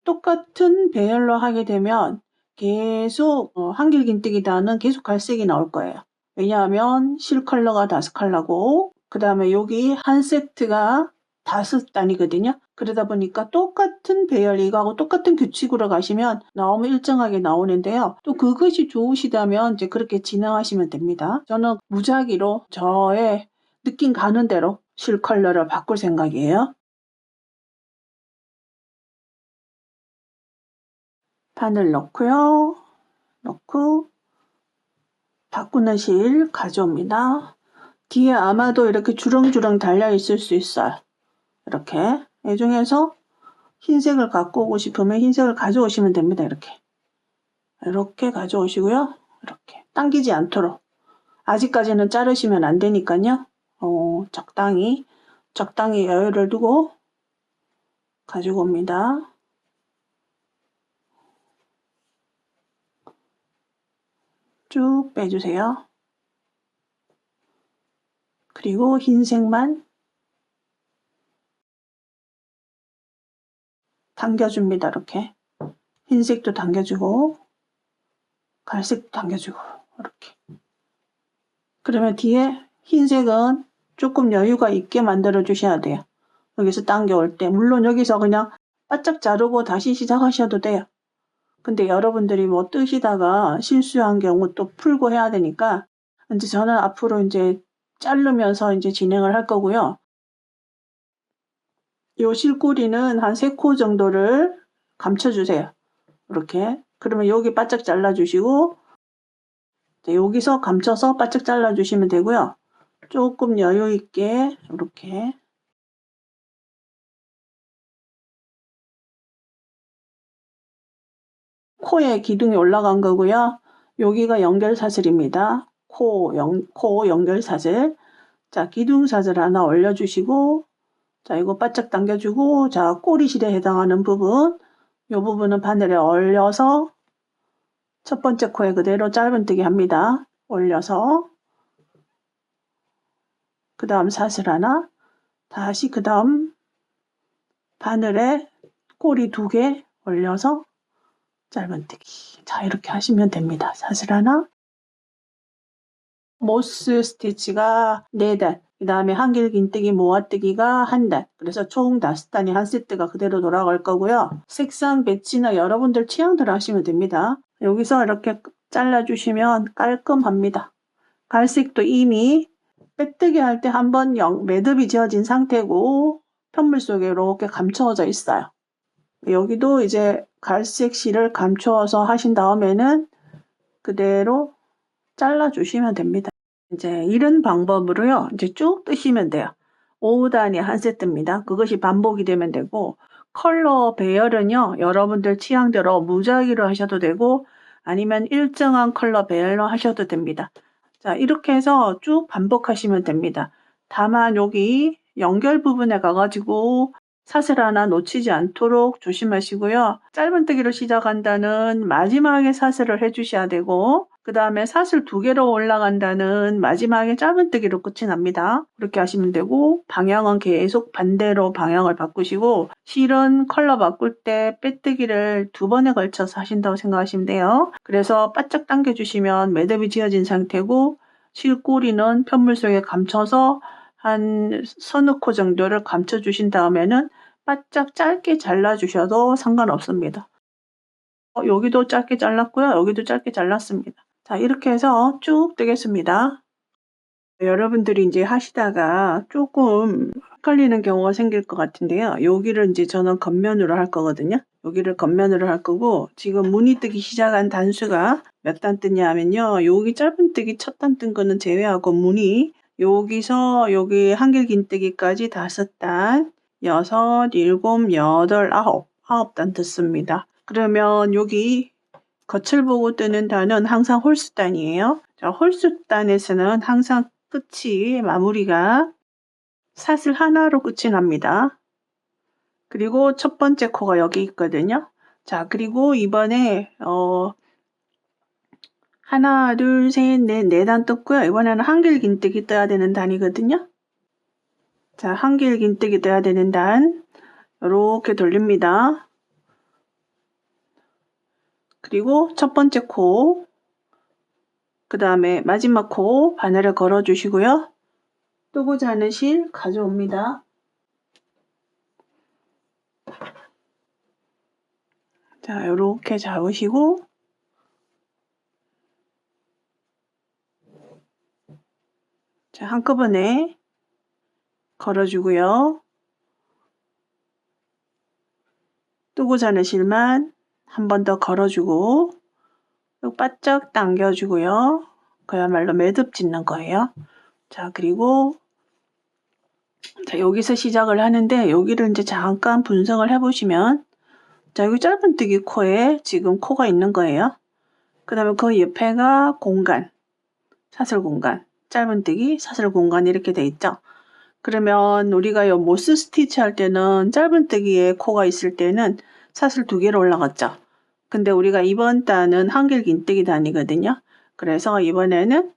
똑같은 배열로 하게 되면 계속 한길긴뜨기단은 계속 갈색이 나올 거예요. 왜냐하면 실 컬러가 5컬러고 그 다음에 여기 한 세트가 5단이거든요. 그러다 보니까 똑같은 배열 이거하고 똑같은 규칙으로 가시면 너무 일정하게 나오는데요. 또 그것이 좋으시다면 이제 그렇게 진행하시면 됩니다. 저는 무작위로 저의 느낌 가는 대로 실 컬러를 바꿀 생각이에요. 바늘 넣고요. 넣고 바꾸는 실 가져옵니다. 뒤에 아마도 이렇게 주렁주렁 달려 있을 수 있어요. 이렇게. 이 중에서 흰색을 갖고 오고 싶으면 흰색을 가져오시면 됩니다. 이렇게 가져오시고요. 이렇게 당기지 않도록. 아직까지는 자르시면 안 되니까요. 적당히 여유를 두고 가지고 옵니다. 쭉 빼주세요. 그리고 흰색만 당겨줍니다. 이렇게. 흰색도 당겨주고 갈색도 당겨주고 이렇게. 그러면 뒤에 흰색은 조금 여유가 있게 만들어 주셔야 돼요. 여기서 당겨올 때. 물론 여기서 그냥 바짝 자르고 다시 시작하셔도 돼요. 근데 여러분들이 뭐 뜨시다가 실수한 경우 또 풀고 해야 되니까 이제 저는 앞으로 이제 자르면서 이제 진행을 할 거고요. 요 실꼬리는 한 3코 정도를 감춰주세요. 이렇게. 그러면 여기 바짝 잘라주시고 여기서 감춰서 바짝 잘라주시면 되고요. 조금 여유 있게 이렇게 코에 기둥이 올라간 거고요. 여기가 연결사슬입니다. 코 연결사슬. 자, 기둥사슬 하나 올려주시고 자, 이거 바짝 당겨주고 자, 꼬리실에 해당하는 부분 이 부분은 바늘에 올려서 첫 번째 코에 그대로 짧은뜨기 합니다. 올려서 그 다음 사슬 하나 다시 그 다음 바늘에 꼬리 2개 올려서 짧은뜨기. 자, 이렇게 하시면 됩니다. 사슬 하나 모스 스티치가 4단 그 다음에 한길긴뜨기 모아뜨기가 1단 그래서 총 5단이 한 세트가 그대로 돌아갈 거고요. 색상 배치나 여러분들 취향대로 하시면 됩니다. 여기서 이렇게 잘라주시면 깔끔합니다. 갈색도 이미 빼뜨기 할 때 한번 매듭이 지어진 상태고 편물 속에 이렇게 감춰져 있어요. 여기도 이제 갈색 실을 감추어서 하신 다음에는 그대로 잘라주시면 됩니다. 이제 이런 방법으로요. 이제 쭉 뜨시면 돼요. 5단이 한 세트입니다. 그것이 반복이 되면 되고 컬러 배열은요. 여러분들 취향대로 무작위로 하셔도 되고 아니면 일정한 컬러 배열로 하셔도 됩니다. 자, 이렇게 해서 쭉 반복하시면 됩니다. 다만 여기 연결 부분에 가가지고 사슬 하나 놓치지 않도록 조심하시고요. 짧은뜨기로 시작한다는 마지막에 사슬을 해주셔야 되고 그 다음에 사슬 2개로 올라간다는 마지막에 짧은뜨기로 끝이 납니다. 그렇게 하시면 되고 방향은 계속 반대로 방향을 바꾸시고 실은 컬러 바꿀 때 빼뜨기를 2번에 걸쳐서 하신다고 생각하시면 돼요. 그래서 바짝 당겨주시면 매듭이 지어진 상태고 실 꼬리는 편물 속에 감춰서 한 서너 코 정도를 감춰주신 다음에는 바짝 짧게 잘라주셔도 상관없습니다. 여기도 짧게 잘랐고요. 여기도 짧게 잘랐습니다. 자, 이렇게 해서 쭉 뜨겠습니다. 여러분들이 이제 하시다가 조금 헷갈리는 경우가 생길 것 같은데요. 여기를 이제 저는 겉면으로 할 거거든요. 여기를 겉면으로 할 거고 지금 무늬 뜨기 시작한 단수가 몇 단 뜨냐 하면요. 여기 짧은뜨기 첫 단 뜬 거는 제외하고 무늬 여기서 여기 한길긴뜨기까지 5단, 6, 7, 8, 9단 떴습니다. 그러면 여기 겉을 보고 뜨는 단은 항상 홀수단이에요. 자, 홀수단에서는 항상 끝이 마무리가 사슬 하나로 끝이 납니다. 그리고 첫 번째 코가 여기 있거든요. 자, 그리고 이번에 하나, 둘, 셋, 넷, 4단 떴고요. 이번에는 한길긴뜨기 떠야 되는 단이거든요. 자, 한길긴뜨기 떠야 되는 단 이렇게 돌립니다. 그리고 첫 번째 코, 그 다음에 마지막 코 바늘을 걸어 주시고요. 뜨고자 하는 실 가져옵니다. 자, 이렇게 잡으시고 자, 한꺼번에 걸어주고요. 뜨고자 하는 실만 한 번 더 걸어주고 바짝 당겨주고요. 그야말로 매듭 짓는 거예요. 자, 그리고 자, 여기서 시작을 하는데 여기를 이제 잠깐 분석을 해보시면 자, 여기 짧은뜨기 코에 지금 코가 있는 거예요. 그 다음에 그 옆에가 공간, 사슬 공간, 짧은뜨기, 사슬 공간 이렇게 돼 있죠. 그러면 우리가 이 모스 스티치 할 때는 짧은뜨기에 코가 있을 때는 사슬 2개로 올라갔죠. 근데 우리가 이번 단은 한길긴뜨기 단이거든요. 그래서 이번에는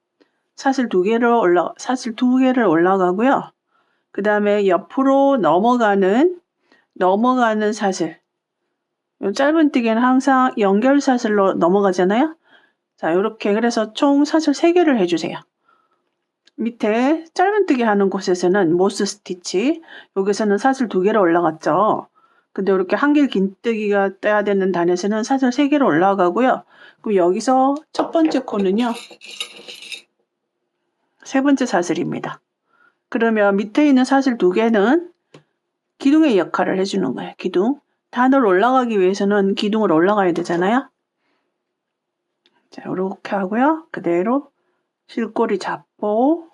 사슬 2개를 올라가고요. 그 다음에 옆으로 넘어가는 사슬. 짧은뜨기는 항상 연결 사슬로 넘어가잖아요. 자, 이렇게 그래서 총 사슬 3개를 해주세요. 밑에 짧은뜨기 하는 곳에서는 모스 스티치, 여기서는 사슬 2개로 올라갔죠. 근데 이렇게 한길긴뜨기가 떠야 되는 단에서는 사슬 3개로 올라가고요. 그럼 여기서 첫 번째 코는요. 3번째 사슬입니다. 그러면 밑에 있는 사슬 2개는 기둥의 역할을 해주는 거예요. 기둥. 단을 올라가기 위해서는 기둥을 올라가야 되잖아요. 자, 이렇게 하고요. 그대로 실꼬리 잡고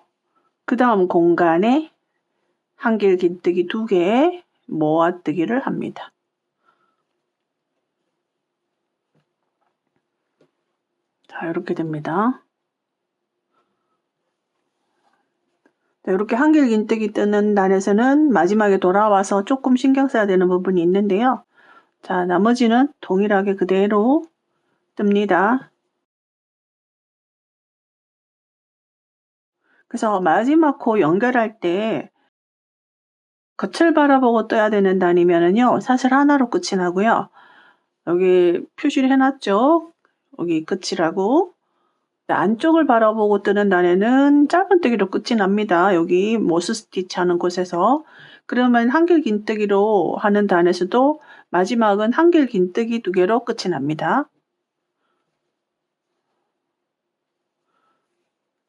그 다음 공간에 한길긴뜨기 2개 모아뜨기를 합니다. 자, 이렇게 됩니다. 자, 이렇게 한길긴뜨기 뜨는 단에서는 마지막에 돌아와서 조금 신경 써야 되는 부분이 있는데요. 자, 나머지는 동일하게 그대로 뜹니다. 그래서 마지막 코 연결할 때 겉을 바라보고 떠야 되는 단이면은요, 사슬 하나로 끝이 나고요. 여기 표시를 해놨죠? 여기 끝이라고. 안쪽을 바라보고 뜨는 단에는 짧은뜨기로 끝이 납니다. 여기 모스 스티치 하는 곳에서. 그러면 한길긴뜨기로 하는 단에서도 마지막은 한길긴뜨기 2개로 끝이 납니다.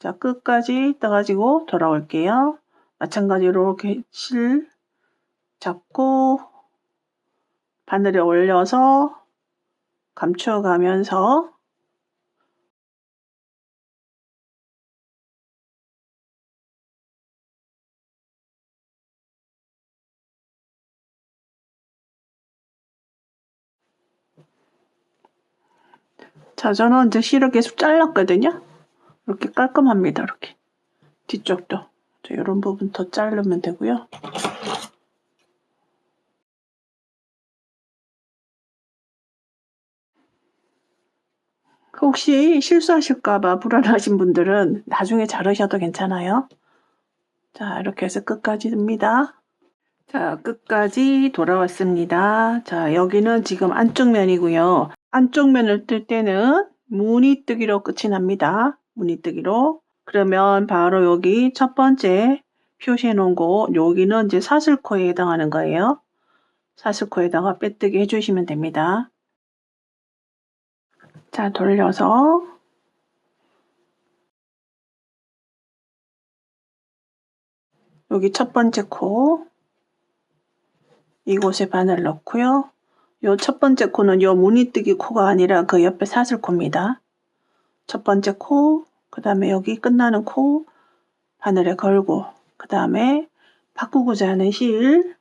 자, 끝까지 떠가지고 돌아올게요. 마찬가지로 이렇게 실 잡고 바늘에 올려서 감춰가면서 자, 저는 이제 실을 계속 잘랐거든요. 이렇게 깔끔합니다. 이렇게 뒤쪽도 자, 이런 부분 더 자르면 되고요. 혹시 실수하실까봐 불안하신 분들은 나중에 자르셔도 괜찮아요. 자, 이렇게 해서 끝까지 듭니다. 자, 끝까지 돌아왔습니다. 자, 여기는 지금 안쪽 면이고요. 안쪽 면을 뜰 때는 무늬뜨기로 끝이 납니다. 무늬뜨기로. 그러면 바로 여기 첫 번째 표시해 놓은 곳, 여기는 이제 사슬코에 해당하는 거예요. 사슬코에다가 빼뜨기 해주시면 됩니다. 자, 돌려서 여기 첫 번째 코 이곳에 바늘 넣고요. 요 첫 번째 코는 요 무늬뜨기 코가 아니라 그 옆에 사슬코입니다. 첫 번째 코, 그 다음에 여기 끝나는 코 바늘에 걸고, 그 다음에 바꾸고자 하는 실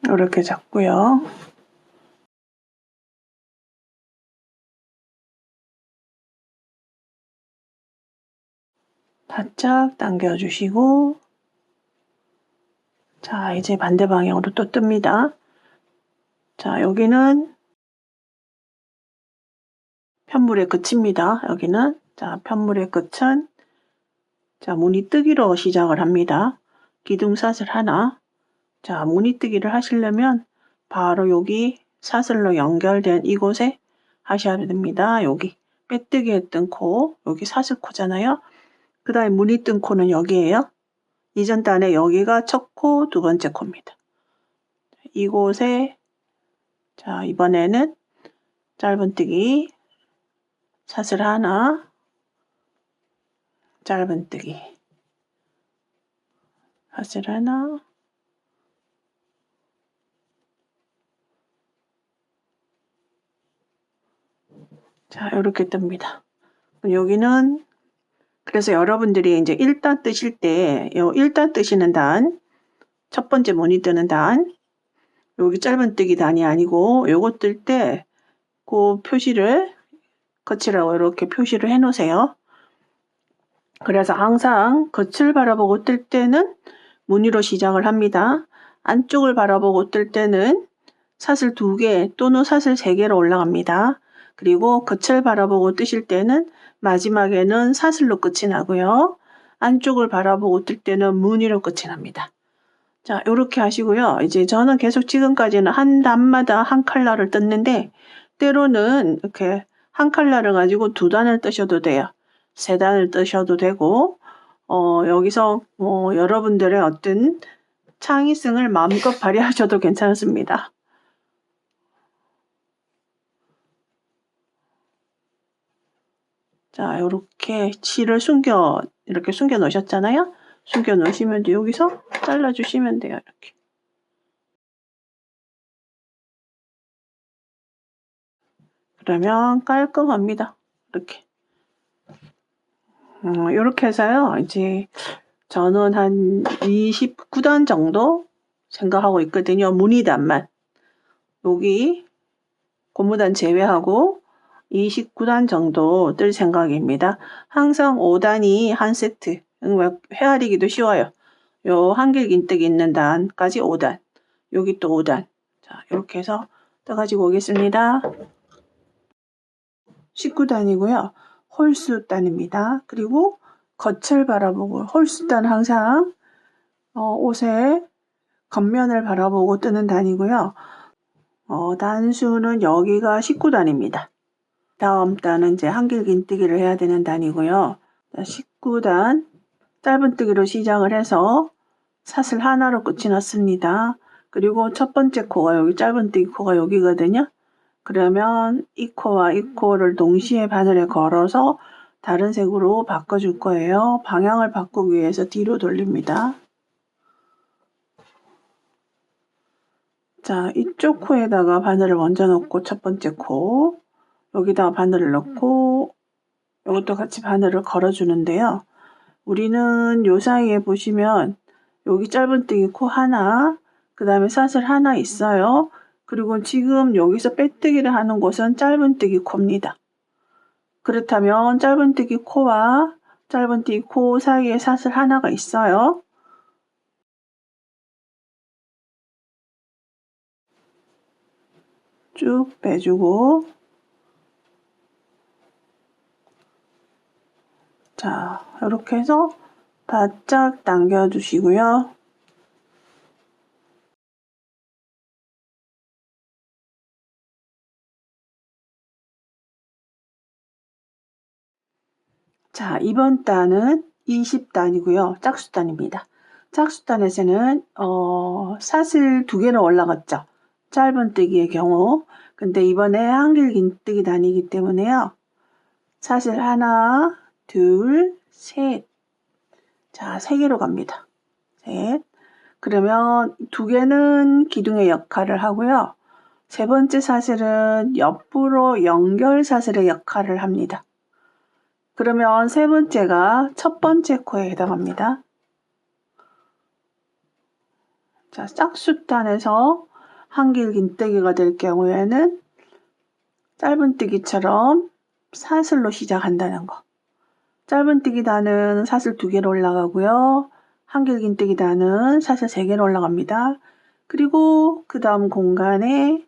이렇게 잡고요. 바짝 당겨주시고, 자, 이제 반대 방향으로 또 뜹니다. 자, 여기는 편물의 끝입니다. 여기는. 자, 편물의 끝은 자, 무늬뜨기로 시작을 합니다. 기둥사슬 하나. 자, 무늬뜨기를 하시려면 바로 여기 사슬로 연결된 이곳에 하셔야 됩니다. 여기 빼뜨기 했던 코, 여기 사슬코잖아요. 그 다음에 무늬 뜬 코는 여기에요. 이전 단에 여기가 첫 코, 두 번째 코입니다. 이곳에 자, 이번에는 짧은뜨기 사슬 하나, 짧은뜨기 사슬 하나, 자, 이렇게 뜹니다. 여기는 그래서 여러분들이 이제 1단 뜨실 때, 요 1단 뜨시는 단, 첫 번째 무늬 뜨는 단, 여기 짧은뜨기 단이 아니고 요거 뜰 때 그 표시를 거치라고 이렇게 표시를 해 놓으세요. 그래서 항상 겉을 바라보고 뜰 때는 무늬로 시작을 합니다. 안쪽을 바라보고 뜰 때는 사슬 2개 또는 사슬 3개로 올라갑니다. 그리고 겉을 바라보고 뜨실 때는 마지막에는 사슬로 끝이 나고요. 안쪽을 바라보고 뜰 때는 무늬로 끝이 납니다. 자, 이렇게 하시고요. 이제 저는 계속 지금까지는 한 단마다 한 컬러를 떴는데 때로는 이렇게 한 컬러를 가지고 2단을 뜨셔도 돼요. 3단을 뜨셔도 되고 여기서 여러분들의 어떤 창의성을 마음껏 발휘하셔도 괜찮습니다. 자, 이렇게 실을 이렇게 숨겨 놓으셨잖아요. 숨겨 놓으시면 여기서 잘라 주시면 돼요. 이렇게. 그러면 깔끔합니다. 이렇게. 이렇게 해서요. 이제 저는 한 29단 정도 생각하고 있거든요. 무늬단만. 여기 고무단 제외하고 29단 정도 뜰 생각입니다. 항상 5단이 한 세트. 헤아리기도 쉬워요. 요 한길긴뜨기 있는 단까지 5단. 여기 또 5단. 자, 이렇게 해서 떠가지고 오겠습니다. 19단이고요. 홀수단입니다. 그리고 겉을 바라보고 홀수단 항상 옷의 겉면을 바라보고 뜨는 단이고요. 단수는 여기가 19단입니다. 다음 단은 이제 한길긴뜨기를 해야 되는 단이고요. 19단 짧은뜨기로 시작을 해서 사슬 하나로 끝이 났습니다. 그리고 첫 번째 코가 여기 짧은뜨기 코가 여기거든요. 그러면 이 코와 이 코를 동시에 바늘에 걸어서 다른 색으로 바꿔줄 거예요. 방향을 바꾸기 위해서 뒤로 돌립니다. 자, 이쪽 코에다가 바늘을 먼저 넣고 첫 번째 코 여기다가 바늘을 넣고 이것도 같이 바늘을 걸어주는데요. 우리는 요 사이에 보시면 여기 짧은뜨기 코 하나, 그 다음에 사슬 하나 있어요. 그리고 지금 여기서 빼뜨기를 하는 곳은 짧은뜨기 코입니다. 그렇다면 짧은뜨기 코와 짧은띠 코 사이에 사슬 하나가 있어요. 쭉 빼주고, 자, 이렇게 해서 바짝 당겨주시고요. 자, 이번 단은 20단이고요. 짝수단입니다. 짝수단에서는 사슬 2개로 올라갔죠. 짧은뜨기의 경우. 근데 이번에 한길긴뜨기 단이기 때문에요. 사슬 하나, 둘, 셋. 자, 3개로 갑니다. 셋. 그러면 2개는 기둥의 역할을 하고요. 3번째 사슬은 옆으로 연결 사슬의 역할을 합니다. 그러면 3번째가 첫 번째 코에 해당합니다. 자, 짝수단에서 한길긴뜨기가 될 경우에는 짧은뜨기처럼 사슬로 시작한다는 거. 짧은뜨기 단은 사슬 2개로 올라가고요. 한길긴뜨기 단은 사슬 3개로 올라갑니다. 그리고 그 다음 공간에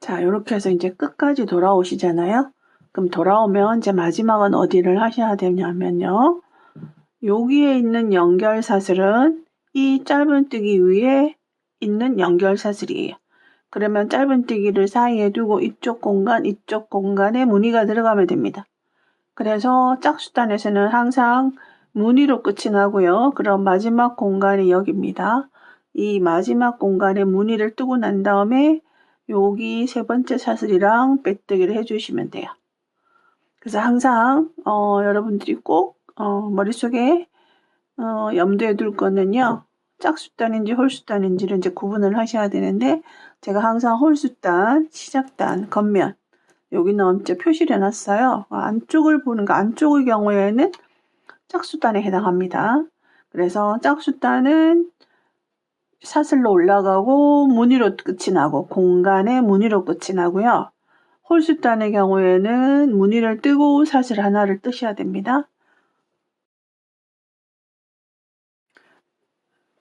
자, 이렇게 해서 이제 끝까지 돌아오시잖아요. 그럼 돌아오면 이제 마지막은 어디를 하셔야 되냐면요. 여기에 있는 연결사슬은 이 짧은뜨기 위에 있는 연결사슬이에요. 그러면 짧은뜨기를 사이에 두고 이쪽 공간에 무늬가 들어가면 됩니다. 그래서 짝수단에서는 항상 무늬로 끝이 나고요. 그럼 마지막 공간이 여기입니다. 이 마지막 공간에 무늬를 뜨고 난 다음에 여기 3번째 사슬이랑 빼뜨기를 해주시면 돼요. 그래서 항상 여러분들이 꼭 머릿속에 염두에 둘 거는요. 짝수단인지 홀수단인지를 이제 구분을 하셔야 되는데 제가 항상 홀수단, 시작단, 겉면 여기는 이제 표시를 해놨어요. 안쪽을 보는 거 안쪽의 경우에는 짝수단에 해당합니다. 그래서 짝수단은 사슬로 올라가고 무늬로 끝이 나고 공간에 무늬로 끝이 나고요. 홀수단의 경우에는 무늬를 뜨고 사슬 하나를 뜨셔야 됩니다.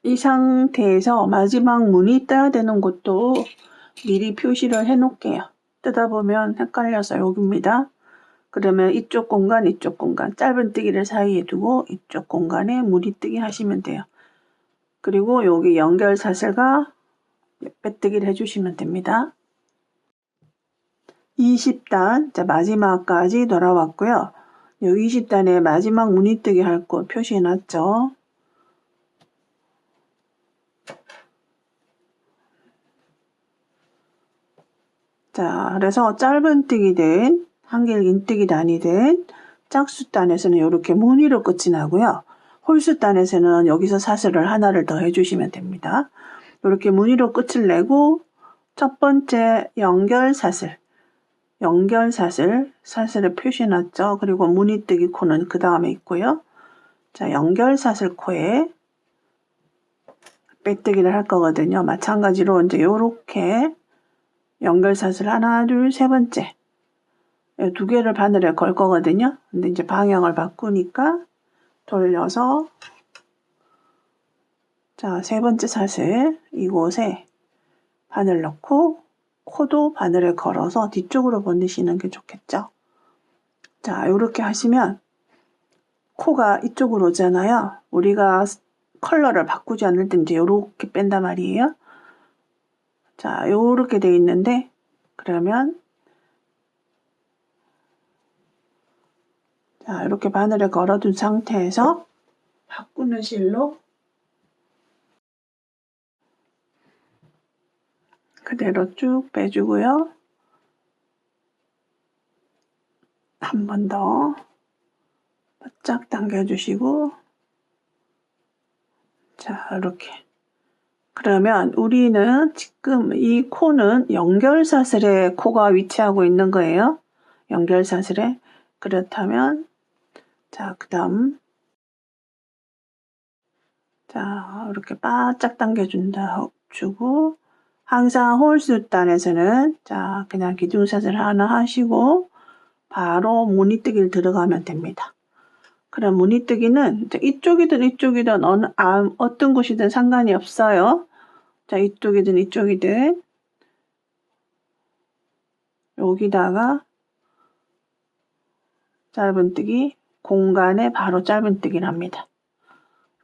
이 상태에서 마지막 무늬 떠야 되는 곳도 미리 표시를 해 놓을게요. 뜨다 보면 헷갈려서 여기입니다. 그러면 이쪽 공간, 짧은뜨기를 사이에 두고 이쪽 공간에 무늬뜨기 하시면 돼요. 그리고 여기 연결 사슬과 빼뜨기를 해주시면 됩니다. 20단, 자, 마지막까지 돌아왔고요. 여기 20단에 마지막 무늬뜨기 할 곳 표시해 놨죠. 자, 그래서 짧은뜨기든 한길긴뜨기 단이든 짝수단에서는 이렇게 무늬로 끝이 나고요. 홀수단에서는 여기서 사슬을 하나를 더 해주시면 됩니다. 이렇게 무늬로 끝을 내고 첫 번째 사슬을 표시해놨죠. 그리고 무늬뜨기 코는 그 다음에 있고요. 자, 연결사슬 코에 빼뜨기를 할 거거든요. 마찬가지로 이제 요렇게 연결사슬 하나, 둘, 3번째 2개를 바늘에 걸 거거든요. 근데 이제 방향을 바꾸니까 돌려서 자, 3번째 사슬 이곳에 바늘 넣고 코도 바늘에 걸어서 뒤쪽으로 보내시는 게 좋겠죠. 자, 이렇게 하시면 코가 이쪽으로 오잖아요. 우리가 컬러를 바꾸지 않을 때 이제 이렇게 뺀단 말이에요. 자, 이렇게 돼 있는데 그러면 자, 이렇게 바늘에 걸어둔 상태에서 바꾸는 실로 그대로 쭉 빼주고요. 한 번 더 바짝 당겨주시고, 자, 이렇게. 그러면 우리는 지금 이 코는 연결사슬에 코가 위치하고 있는 거예요. 연결사슬에. 그렇다면, 자, 그 다음. 자, 이렇게 바짝 주고, 항상 홀수단에서는, 자, 그냥 기둥사슬 하나 하시고, 바로 무늬뜨기를 들어가면 됩니다. 그럼 무늬뜨기는 이쪽이든 어떤 곳이든 상관이 없어요. 자, 이쪽이든 이쪽이든 여기다가 짧은뜨기 공간에 바로 짧은뜨기를 합니다.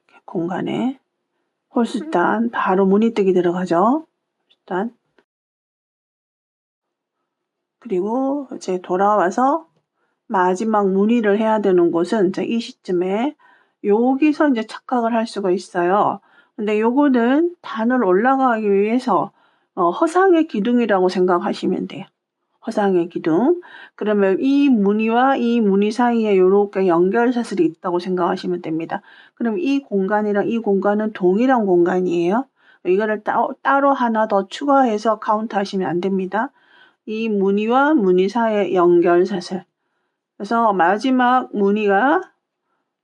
이렇게 공간에 홀수단 바로 무늬뜨기 들어가죠. 일단 그리고 이제 돌아와서 마지막 무늬를 해야 되는 곳은 이제 이 시점에 여기서 이제 착각을 할 수가 있어요. 근데 요거는 단을 올라가기 위해서 허상의 기둥이라고 생각하시면 돼요. 허상의 기둥. 그러면 이 무늬와 이 무늬 사이에 이렇게 연결사슬이 있다고 생각하시면 됩니다. 그럼 이 공간이랑 이 공간은 동일한 공간이에요. 이거를 따로 하나 더 추가해서 카운트 하시면 안 됩니다. 이 무늬와 무늬 사이의 연결사슬. 그래서 마지막 무늬가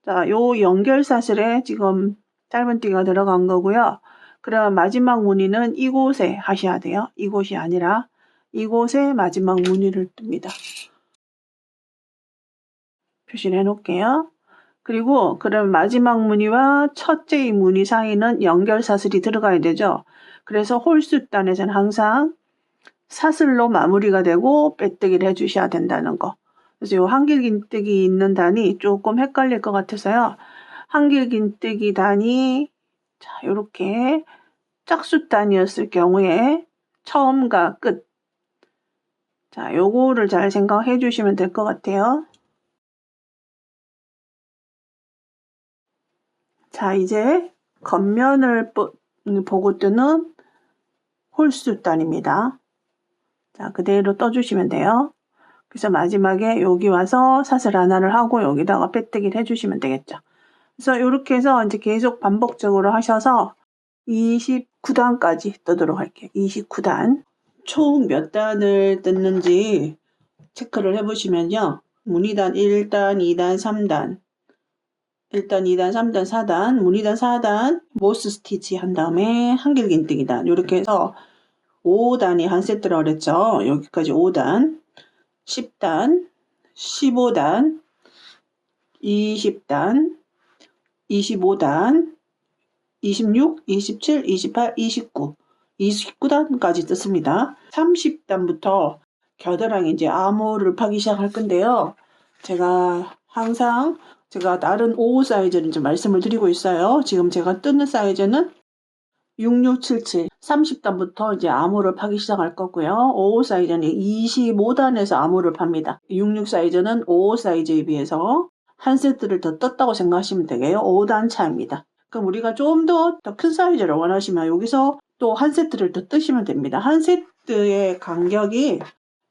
자, 요 연결사슬에 지금 짧은뜨기가 들어간 거고요. 그럼 마지막 무늬는 이곳에 하셔야 돼요. 이곳이 아니라 이곳에 마지막 무늬를 뜹니다. 표시를 해놓을게요. 그리고 그럼 마지막 무늬와 첫째 무늬 사이는 연결사슬이 들어가야 되죠. 그래서 홀수단에서는 항상 사슬로 마무리가 되고 빼뜨기를 해주셔야 된다는 거. 그래서 요 한길긴뜨기 있는 단이 조금 헷갈릴 것 같아서요. 한길긴뜨기 단이 자, 요렇게 짝수단이었을 경우에 처음과 끝. 자, 요거를 잘 생각해 주시면 될 것 같아요. 자, 이제 겉면을 보고 뜨는 홀수단입니다. 자, 그대로 떠주시면 돼요. 그래서 마지막에 여기 와서 사슬 하나를 하고 여기다가 빼뜨기를 해주시면 되겠죠. 그래서 이렇게 해서 이제 계속 반복적으로 하셔서 29단까지 뜨도록 할게요. 29단. 총 몇 단을 뜯는지 체크를 해보시면요. 무늬단 1단, 2단, 3단. 1단, 2단, 3단, 4단, 무늬단 4단, 모스 스티치 한 다음에 한길긴뜨기단. 이렇게 해서 5단이 한 세트라고 그랬죠. 여기까지 5단. 10단, 15단, 20단, 25단, 26, 27, 28, 29, 29단까지 떴습니다. 30단부터 겨드랑이 이제 암호를 파기 시작할 건데요. 제가 항상 다른 55 사이즈를 좀 말씀을 드리고 있어요. 지금 제가 뜨는 사이즈는 6677, 30단부터 이제 암호를 파기 시작할 거고요. 55 사이즈는 25단에서 암호를 팝니다. 66 사이즈는 55 사이즈에 비해서 한 세트를 더 떴다고 생각하시면 되게요. 5단 차입니다. 그럼 우리가 좀 더 큰 사이즈를 원하시면 여기서 또 한 세트를 더 뜨시면 됩니다. 한 세트의 간격이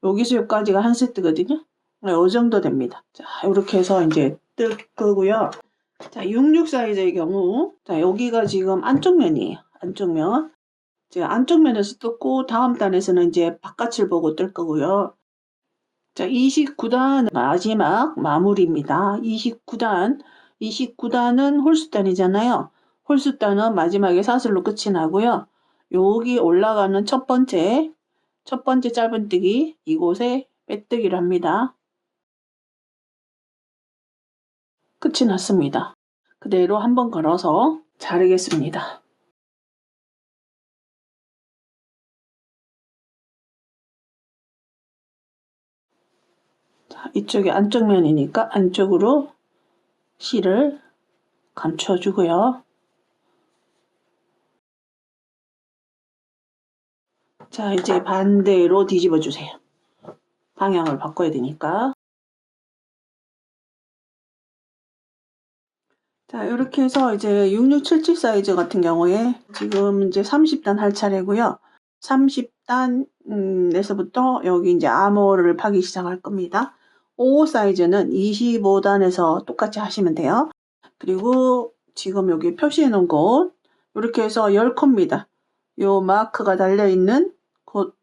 여기서 여기까지가 한 세트거든요. 이 정도 됩니다. 자, 이렇게 해서 이제 뜰 거고요. 자, 66 사이즈의 경우, 자, 여기가 지금 안쪽 면이에요. 안쪽 면. 제가 안쪽 면에서 떴고, 다음 단에서는 이제 바깥을 보고 뜰 거고요. 자, 29단 마지막 마무리입니다. 29단은 홀수단이잖아요. 홀수단은 마지막에 사슬로 끝이 나고요. 여기 올라가는 첫 번째 짧은뜨기, 이곳에 빼뜨기를 합니다. 끝이 났습니다. 그대로 한번 걸어서 자르겠습니다. 자, 이쪽이 안쪽 면이니까 안쪽으로 실을 감춰주고요. 자, 이제 반대로 뒤집어 주세요. 방향을 바꿔야 되니까. 자, 이렇게 해서 이제 6677 사이즈 같은 경우에 지금 이제 30단 할 차례고요. 30단에서부터 여기 이제 암호를 파기 시작할 겁니다. 5 사이즈는 25단에서 똑같이 하시면 돼요. 그리고 지금 여기 표시해 놓은 곳 이렇게 해서 10코입니다. 요 마크가 달려있는 곳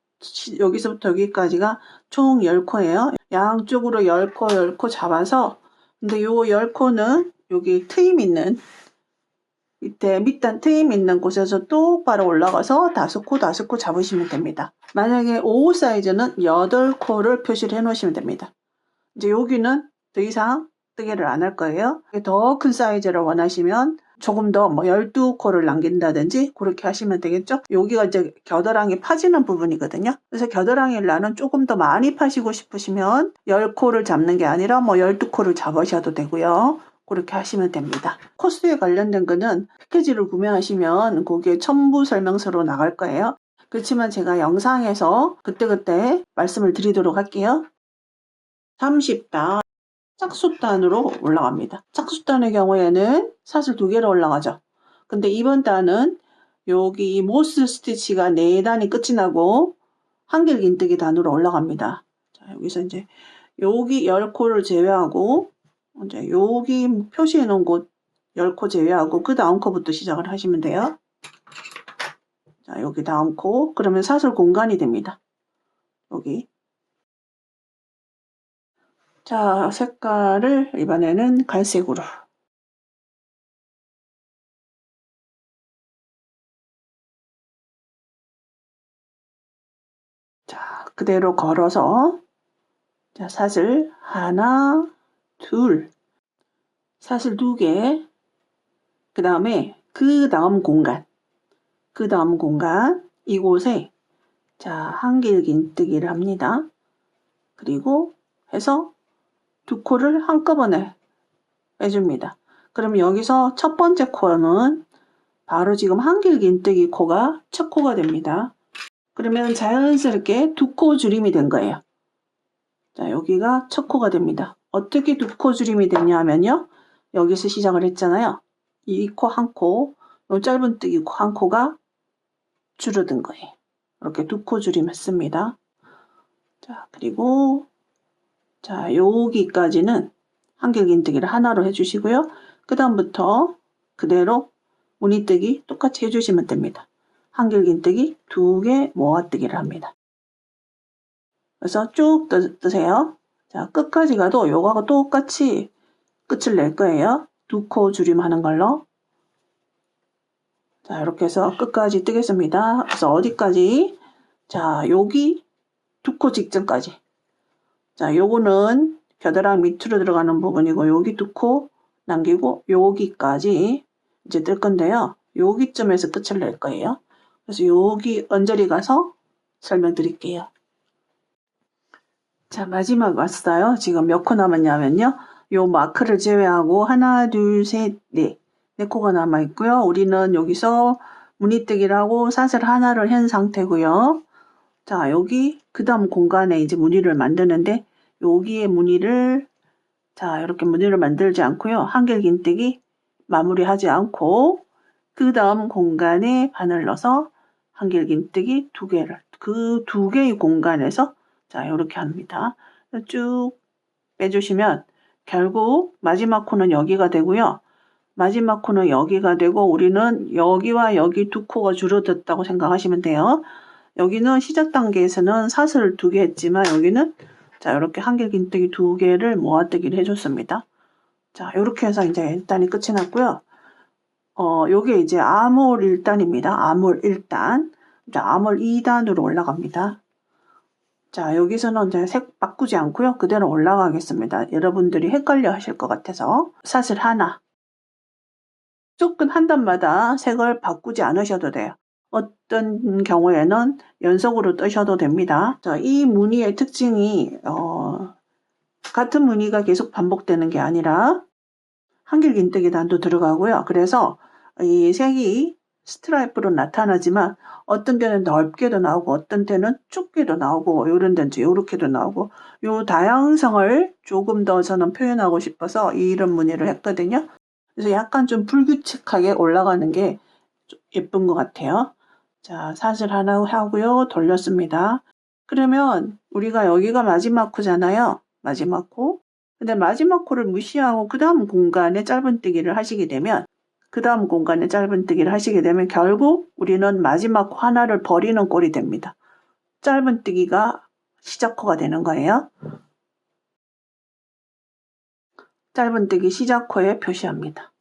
여기서부터 여기까지가 총 10코예요. 양쪽으로 10코 잡아서 근데 요 10코는 여기 트임 있는 밑에 밑단 트임 있는 곳에서 똑바로 올라가서 5코 잡으시면 됩니다. 만약에 5 사이즈는 8코를 표시를 해 놓으시면 됩니다. 이제 여기는 더 이상 뜨개를 안 할 거예요. 더 큰 사이즈를 원하시면 조금 더 12코를 남긴다든지 그렇게 하시면 되겠죠. 여기가 이제 겨드랑이 파지는 부분이거든요. 그래서 겨드랑이를 나는 조금 더 많이 파시고 싶으시면 10코를 잡는 게 아니라 12코를 잡으셔도 되고요. 그렇게 하시면 됩니다. 코스에 관련된 거는 패키지를 구매하시면 거기에 첨부 설명서로 나갈 거예요. 그렇지만 제가 영상에서 그때그때 말씀을 드리도록 할게요. 30단 짝수단으로 올라갑니다. 짝수단의 경우에는 사슬 2개로 올라가죠. 근데 이번 단은 여기 모스 스티치가 4단이 끝이 나고 한길 긴뜨기 단으로 올라갑니다. 자, 여기서 이제 여기 10코를 제외하고 이제 여기 표시해 놓은 곳 10코 제외하고 그 다음 코부터 시작을 하시면 돼요. 자, 여기 다음 코 그러면 사슬 공간이 됩니다. 여기. 자, 색깔을 이번에는 갈색으로. 자, 그대로 걸어서 자, 사슬 하나, 둘, 사슬 2개, 그 다음에 그 다음 공간, 이곳에 자, 한길 긴뜨기를 합니다. 그리고 해서 2코를 한꺼번에 빼줍니다. 그럼 여기서 첫 번째 코는 바로 지금 한길 긴뜨기 코가 첫 코가 됩니다. 그러면 자연스럽게 2코 줄임이 된 거예요. 자, 여기가 첫 코가 됩니다. 어떻게 2코 줄임이 됐냐면요. 여기서 시작을 했잖아요. 이 코 한 코, 요 짧은 뜨기 코 한 코가 줄어든 거예요. 이렇게 2코 줄임 했습니다. 자, 그리고 자, 여기까지는 한길 긴뜨기를 하나로 해주시고요. 그 다음부터 그대로 무늬뜨기 똑같이 해주시면 됩니다. 한길 긴뜨기 2개 모아뜨기를 합니다. 그래서 쭉 뜨세요. 자, 끝까지 가도 요거하고 똑같이 끝을 낼 거예요. 2코 줄임하는 걸로. 자, 이렇게 해서 끝까지 뜨겠습니다. 그래서 어디까지? 자, 여기 2코 직전까지. 자, 요거는 겨드랑이 밑으로 들어가는 부분이고 여기 2코 남기고 여기까지 이제 뜰 건데요. 여기쯤에서 끝을 낼 거예요. 그래서 여기 언저리 가서 설명드릴게요. 자, 마지막 왔어요. 지금 몇 코 남았냐면요. 요 마크를 제외하고 하나, 둘, 셋, 넷. 4코가 남아있고요. 우리는 여기서 무늬뜨기를 하고 사슬 하나를 한 상태고요. 자, 여기 그 다음 공간에 이제 무늬를 만드는데 여기에 무늬를 자, 이렇게 무늬를 만들지 않고요. 한길 긴뜨기 마무리하지 않고 그 다음 공간에 바늘 넣어서 한길 긴뜨기 2개를 그 2개의 공간에서 자, 이렇게 합니다. 쭉 빼주시면 결국 마지막 코는 여기가 되고요. 마지막 코는 여기가 되고 우리는 여기와 여기 2코가 줄어들었다고 생각하시면 돼요. 여기는 시작 단계에서는 사슬을 2개 했지만 여기는 자, 이렇게 한길 긴뜨기 2개를 모아뜨기를 해줬습니다. 자, 이렇게 해서 이제 1단이 끝이 났고요. 요게 이제 아몰 1단입니다. 아몰 1단. 자, 아몰 2단으로 올라갑니다. 자, 여기서는 이제 색 바꾸지 않고요. 그대로 올라가겠습니다. 여러분들이 헷갈려 하실 것 같아서 사슬 하나. 조금 한 단마다 색을 바꾸지 않으셔도 돼요. 어떤 경우에는 연속으로 뜨셔도 됩니다. 자, 이 무늬의 특징이 같은 무늬가 계속 반복되는 게 아니라 한길 긴뜨기 단도 들어가고요. 그래서 이 색이 스트라이프로 나타나지만 어떤 데는 넓게도 나오고 어떤 데는 좁게도 나오고 이런 데는 이렇게도 나오고 이 다양성을 조금 더 저는 표현하고 싶어서 이런 무늬를 했거든요. 그래서 약간 좀 불규칙하게 올라가는 게 예쁜 것 같아요. 자, 사슬 하나 하고요. 돌렸습니다. 그러면 우리가 여기가 마지막 코잖아요. 마지막 코. 근데 마지막 코를 무시하고 그 다음 공간에 짧은뜨기를 하시게 되면 결국 우리는 마지막 코 하나를 버리는 꼴이 됩니다. 짧은뜨기가 시작코가 되는 거예요. 짧은뜨기 시작코에 표시합니다.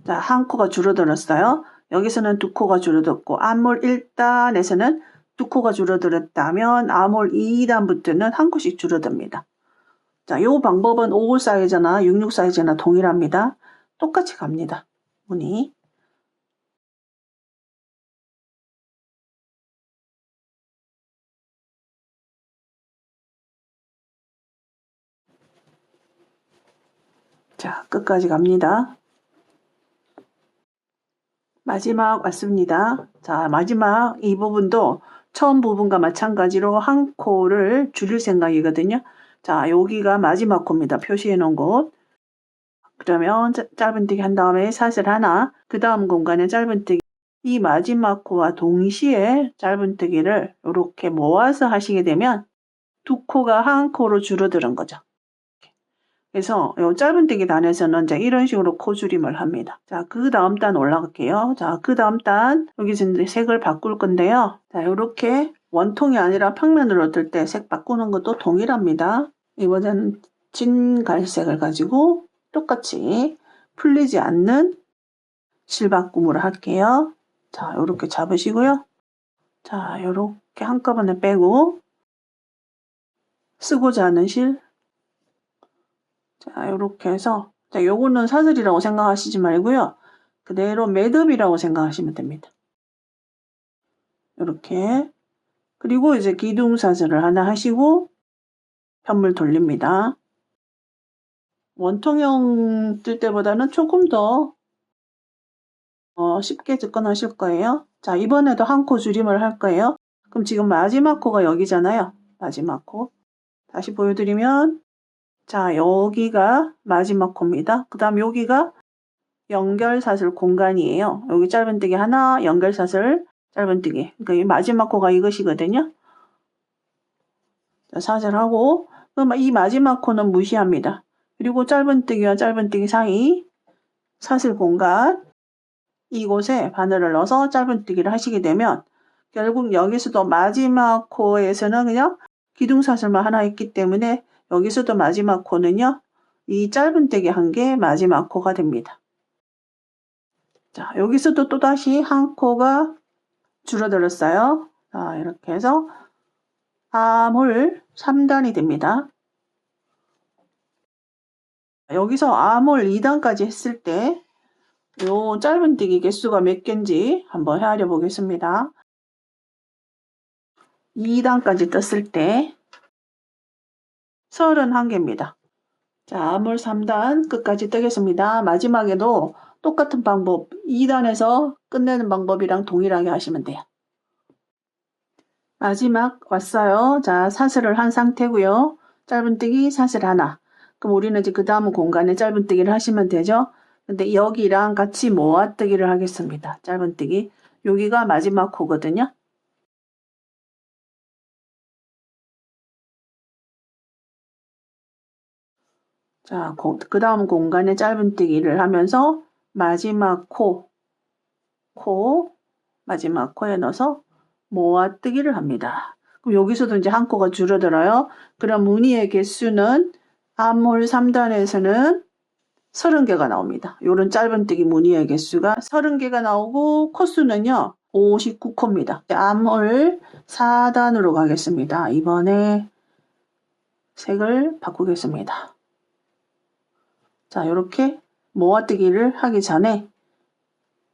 자, 한 코가 줄어들었어요. 여기서는 두 코가 줄어들었고 암홀 1단에서는 두 코가 줄어들었다면 암홀 2단부터는 한 코씩 줄어듭니다. 자, 이 방법은 55 사이즈나 66 사이즈나 동일합니다. 똑같이 갑니다. 무늬. 자, 끝까지 갑니다. 마지막 왔습니다. 자, 마지막 이 부분도 처음 부분과 마찬가지로 한 코를 줄일 생각이거든요. 자, 여기가 마지막 코입니다. 표시해 놓은 곳. 그러면 짧은뜨기 한 다음에 사슬 하나, 그 다음 공간에 짧은뜨기, 이 마지막 코와 동시에 짧은뜨기를 이렇게 모아서 하시게 되면 두 코가 한 코로 줄어드는 거죠. 그래서 이 짧은뜨기 단에서는 이제 이런 식으로 코줄임을 합니다. 자, 그 다음 단 올라갈게요. 자, 그 다음 단 여기서 이제 색을 바꿀 건데요. 자, 이렇게 원통이 아니라 평면으로 뜰 때 색 바꾸는 것도 동일합니다. 이번에는 진 갈색을 가지고 똑같이 풀리지 않는 실바꿈으로 할게요. 자, 이렇게 잡으시고요. 자, 이렇게 한꺼번에 빼고 쓰고자 하는 실. 자, 이렇게 해서, 자, 요거는 사슬이라고 생각하시지 말고요. 그대로 매듭이라고 생각하시면 됩니다. 이렇게. 그리고 이제 기둥사슬을 하나 하시고 편물 돌립니다. 원통형 뜰 때보다는 조금 더 쉽게 접근하실 거예요. 자, 이번에도 한 코 줄임을 할 거예요. 그럼 지금 마지막 코가 여기잖아요. 마지막 코. 다시 보여드리면, 자, 여기가 마지막 코입니다. 그 다음 여기가 연결사슬 공간이에요. 여기 짧은뜨기 하나, 연결사슬, 짧은뜨기. 그러니까 이 마지막 코가 이것이거든요. 자, 사슬하고, 그럼 이 마지막 코는 무시합니다. 그리고 짧은뜨기와 짧은뜨기 사이 사슬 공간, 이곳에 바늘을 넣어서 짧은뜨기를 하시게 되면 결국 여기서도 마지막 코에서는 그냥 기둥사슬만 하나 있기 때문에 여기서도 마지막 코는요, 이 짧은뜨기 한 개 마지막 코가 됩니다. 자, 여기서도 또다시 한 코가 줄어들었어요. 자, 이렇게 해서 암홀 3단이 됩니다. 여기서 암홀 2단까지 했을 때 요 짧은뜨기 개수가 몇 개인지 한번 헤아려 보겠습니다. 2단까지 떴을 때 31개입니다. 자, 암홀 3단 끝까지 뜨겠습니다. 마지막에도 똑같은 방법 2단에서 끝내는 방법이랑 동일하게 하시면 돼요. 마지막 왔어요. 자, 사슬을 한 상태고요. 짧은뜨기 사슬 하나. 그럼 우리는 이제 그 다음 공간에 짧은뜨기를 하시면 되죠. 근데 여기랑 같이 모아뜨기를 하겠습니다. 짧은뜨기. 여기가 마지막 코거든요. 자, 그 다음 공간에 짧은뜨기를 하면서 마지막 마지막 코에 넣어서 모아뜨기를 합니다. 그럼 여기서도 이제 한 코가 줄어들어요. 그럼 무늬의 개수는 암홀 3단에서는 30개가 나옵니다. 요런 짧은뜨기 무늬의 개수가 30개가 나오고 코수는요 59코입니다. 암홀 4단으로 가겠습니다. 이번에 색을 바꾸겠습니다. 자, 이렇게 모아뜨기를 하기 전에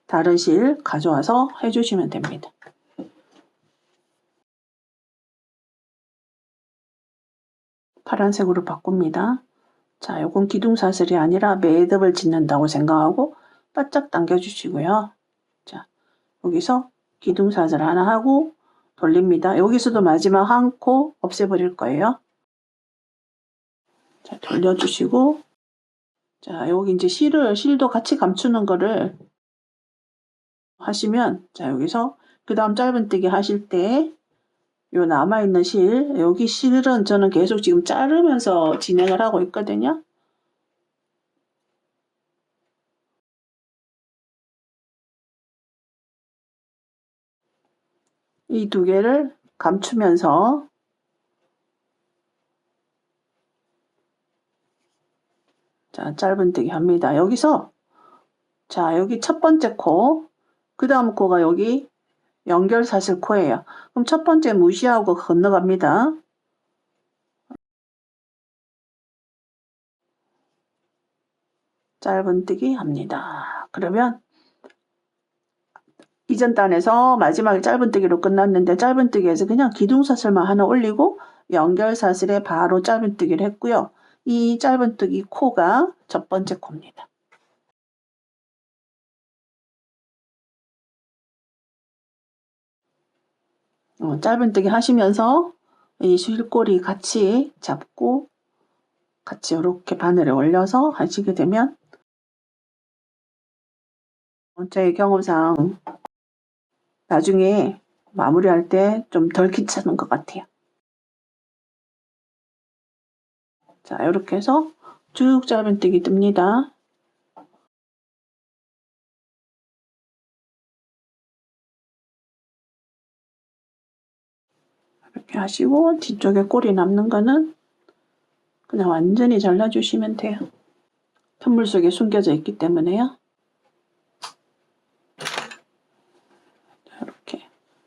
다른 실 가져와서 해주시면 됩니다. 파란색으로 바꿉니다. 자, 요건 기둥사슬이 아니라 매듭을 짓는다고 생각하고 바짝 당겨주시고요. 자, 여기서 기둥사슬 하나 하고 돌립니다. 여기서도 마지막 한 코 없애버릴 거예요. 자, 돌려주시고, 자, 여기 이제 실도 같이 감추는 거를 하시면, 자, 여기서 그 다음 짧은뜨기 하실 때 요 남아있는 실, 여기 실은 저는 계속 지금 자르면서 진행을 하고 있거든요. 이 두 개를 감추면서 자, 짧은뜨기 합니다. 여기서 자, 여기 첫 번째 코, 그 다음 코가 여기 연결사슬 코예요. 그럼 첫 번째 무시하고 건너갑니다. 짧은뜨기 합니다. 그러면 이전 단에서 마지막에 짧은뜨기로 끝났는데 짧은뜨기에서 그냥 기둥사슬만 하나 올리고 연결사슬에 바로 짧은뜨기를 했고요. 이 짧은뜨기 코가 첫 번째 코입니다. 짧은뜨기 하시면서 이 실꼬리 같이 잡고 같이 이렇게 바늘에 올려서 하시게 되면 제 경험상 나중에 마무리할 때 좀 덜 귀찮은 것 같아요. 자, 이렇게 해서 쭉 짧은뜨기 뜹니다. 이렇게 하시고 뒤쪽에 꼬리 남는 거는 그냥 완전히 잘라주시면 돼요. 편물 속에 숨겨져 있기 때문에요. 이렇게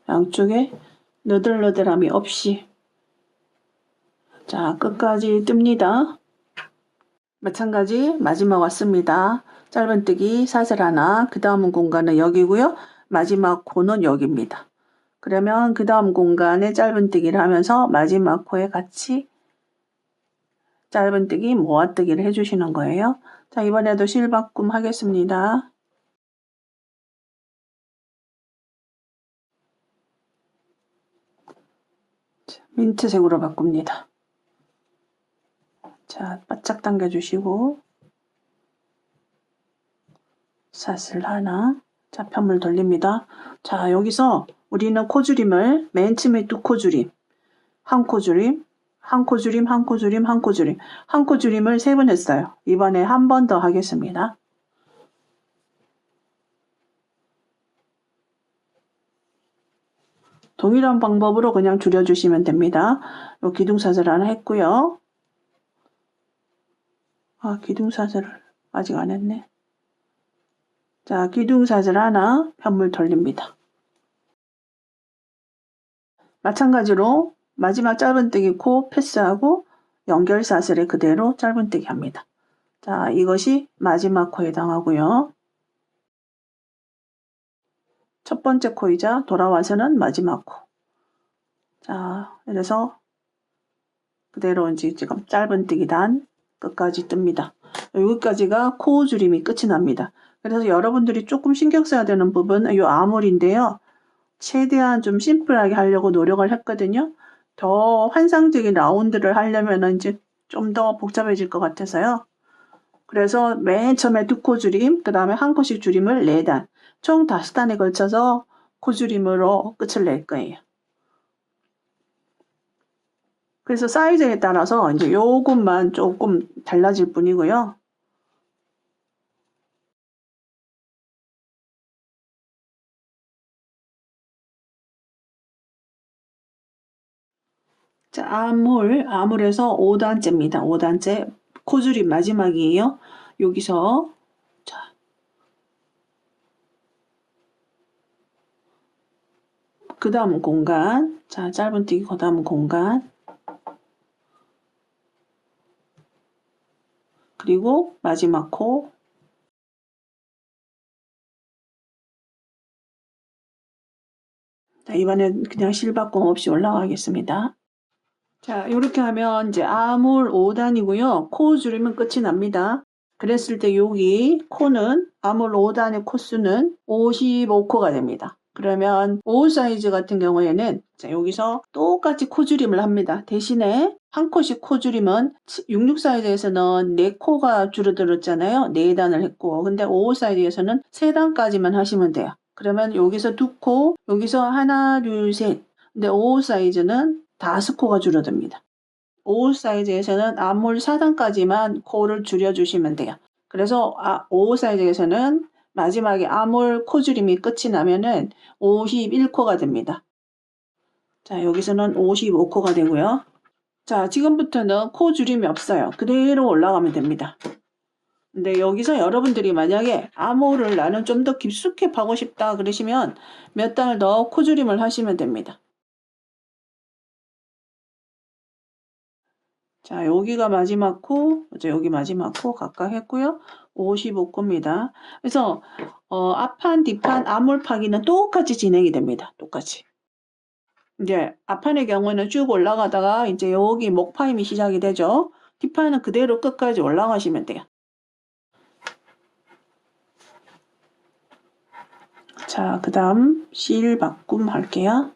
양쪽에 너들너들함이 없이 자, 끝까지 뜹니다. 마찬가지 마지막 왔습니다. 짧은뜨기 사슬 하나, 그 다음 공간은 여기고요. 마지막 코는 여기입니다. 그러면 그 다음 공간에 짧은뜨기를 하면서 마지막 코에 같이 짧은뜨기 모아뜨기를 해주시는 거예요. 자, 이번에도 실바꿈 하겠습니다. 민트색으로 바꿉니다. 자, 바짝 당겨주시고 사슬 하나, 자, 편물 돌립니다. 자, 여기서 우리는 코줄임을 맨 처음에 두 코줄임, 한 코줄임, 한 코줄임, 한 코줄임, 한 코줄임, 한 코줄임을 3번 했어요. 이번에 한 번 더 하겠습니다. 동일한 방법으로 그냥 줄여주시면 됩니다. 요 기둥사슬 하나 했고요. 아, 기둥사슬을 아직 안 했네. 자, 기둥사슬 하나, 편물 돌립니다. 마찬가지로 마지막 짧은뜨기 코 패스하고 연결사슬에 그대로 짧은뜨기 합니다. 자, 이것이 마지막 코에 해당하고요. 첫 번째 코이자 돌아와서는 마지막 코. 자, 그래서 그대로 이제 지금 짧은뜨기 단 끝까지 뜹니다. 여기까지가 코 줄임이 끝이 납니다. 그래서 여러분들이 조금 신경 써야 되는 부분은 이 아몰인데요. 최대한 좀 심플하게 하려고 노력을 했거든요. 더 환상적인 라운드를 하려면 이제 좀 더 복잡해질 것 같아서요. 그래서 맨 처음에 두 코 줄임, 그 다음에 한 코씩 줄임을 4단, 총 5단에 걸쳐서 코줄임으로 끝을 낼 거예요. 그래서 사이즈에 따라서 이제 요것만 조금 달라질 뿐이고요. 자, 아몰에서 5단째입니다. 5단째 코줄임 마지막이에요. 여기서 자, 그 다음 공간, 자, 짧은뜨기 그 다음 공간, 그리고 마지막 코, 자, 이번엔 그냥 실바꿈 없이 올라가겠습니다. 자, 이렇게 하면 이제 아몰 5단이고요. 코 줄이면 끝이 납니다. 그랬을 때 여기 코는 아몰 5단의 코수는 55코가 됩니다. 그러면 5 사이즈 같은 경우에는 자, 여기서 똑같이 코줄임을 합니다. 대신에 한 코씩 코줄임은 66 사이즈에서는 4코가 줄어들었잖아요. 4단을 했고 근데 55 사이즈에서는 3단까지만 하시면 돼요. 그러면 여기서 2코, 여기서 하나, 둘, 셋. 근데 5호 사이즈는 5코가 줄어듭니다. 5호 사이즈에서는 암홀 4단까지만 코를 줄여주시면 돼요. 그래서 5호 사이즈에서는 마지막에 암홀 코줄임이 끝이 나면은 51코가 됩니다. 자, 여기서는 55코가 되고요. 자, 지금부터는 코줄임이 없어요. 그대로 올라가면 됩니다. 근데 여기서 여러분들이 만약에 암호를 나는 좀 더 깊숙이 파고 싶다 그러시면 몇 단을 더 코줄임을 하시면 됩니다. 자, 여기가 마지막 코, 여기 마지막 코 각각 했고요. 55코입니다. 그래서 앞판, 뒷판 암홀 파기는 똑같이 진행이 됩니다. 똑같이. 이제 앞판의 경우는 쭉 올라가다가 이제 여기 목파임이 시작이 되죠. 뒷판은 그대로 끝까지 올라가시면 돼요. 자, 그 다음 실 바꿈 할게요.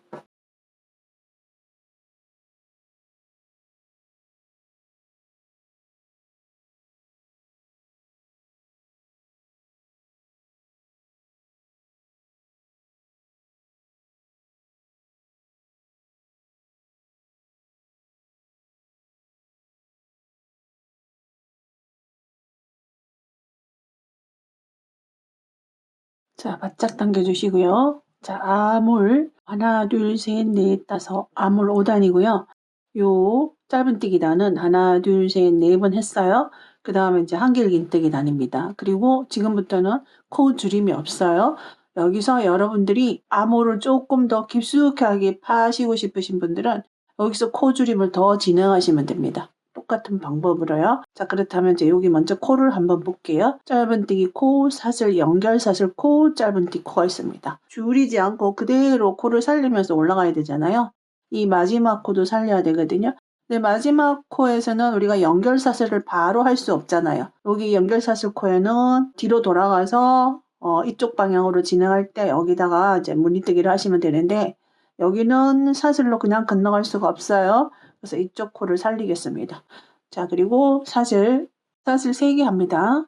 자, 바짝 당겨주시고요. 자, 암홀 하나, 둘, 셋, 넷, 다섯, 암홀 5단이고요. 요 짧은뜨기 단은 하나, 둘, 셋, 네 번 했어요. 그 다음에 이제 한길긴뜨기 단입니다. 그리고 지금부터는 코 줄임이 없어요. 여기서 여러분들이 암홀을 조금 더 깊숙하게 파시고 싶으신 분들은 여기서 코 줄임을 더 진행하시면 됩니다. 똑같은 방법으로요. 자, 그렇다면 이제 여기 먼저 코를 한번 볼게요. 짧은뜨기 코, 사슬, 연결 사슬 코, 짧은뜨기 코가 있습니다. 줄이지 않고 그대로 코를 살리면서 올라가야 되잖아요. 이 마지막 코도 살려야 되거든요. 근데 마지막 코에서는 우리가 연결 사슬을 바로 할 수 없잖아요. 여기 연결 사슬 코에는 뒤로 돌아가서 이쪽 방향으로 진행할 때 여기다가 이제 무늬뜨기를 하시면 되는데 여기는 사슬로 그냥 건너갈 수가 없어요. 그래서 이쪽 코를 살리겠습니다. 자, 그리고 사슬 3개 합니다.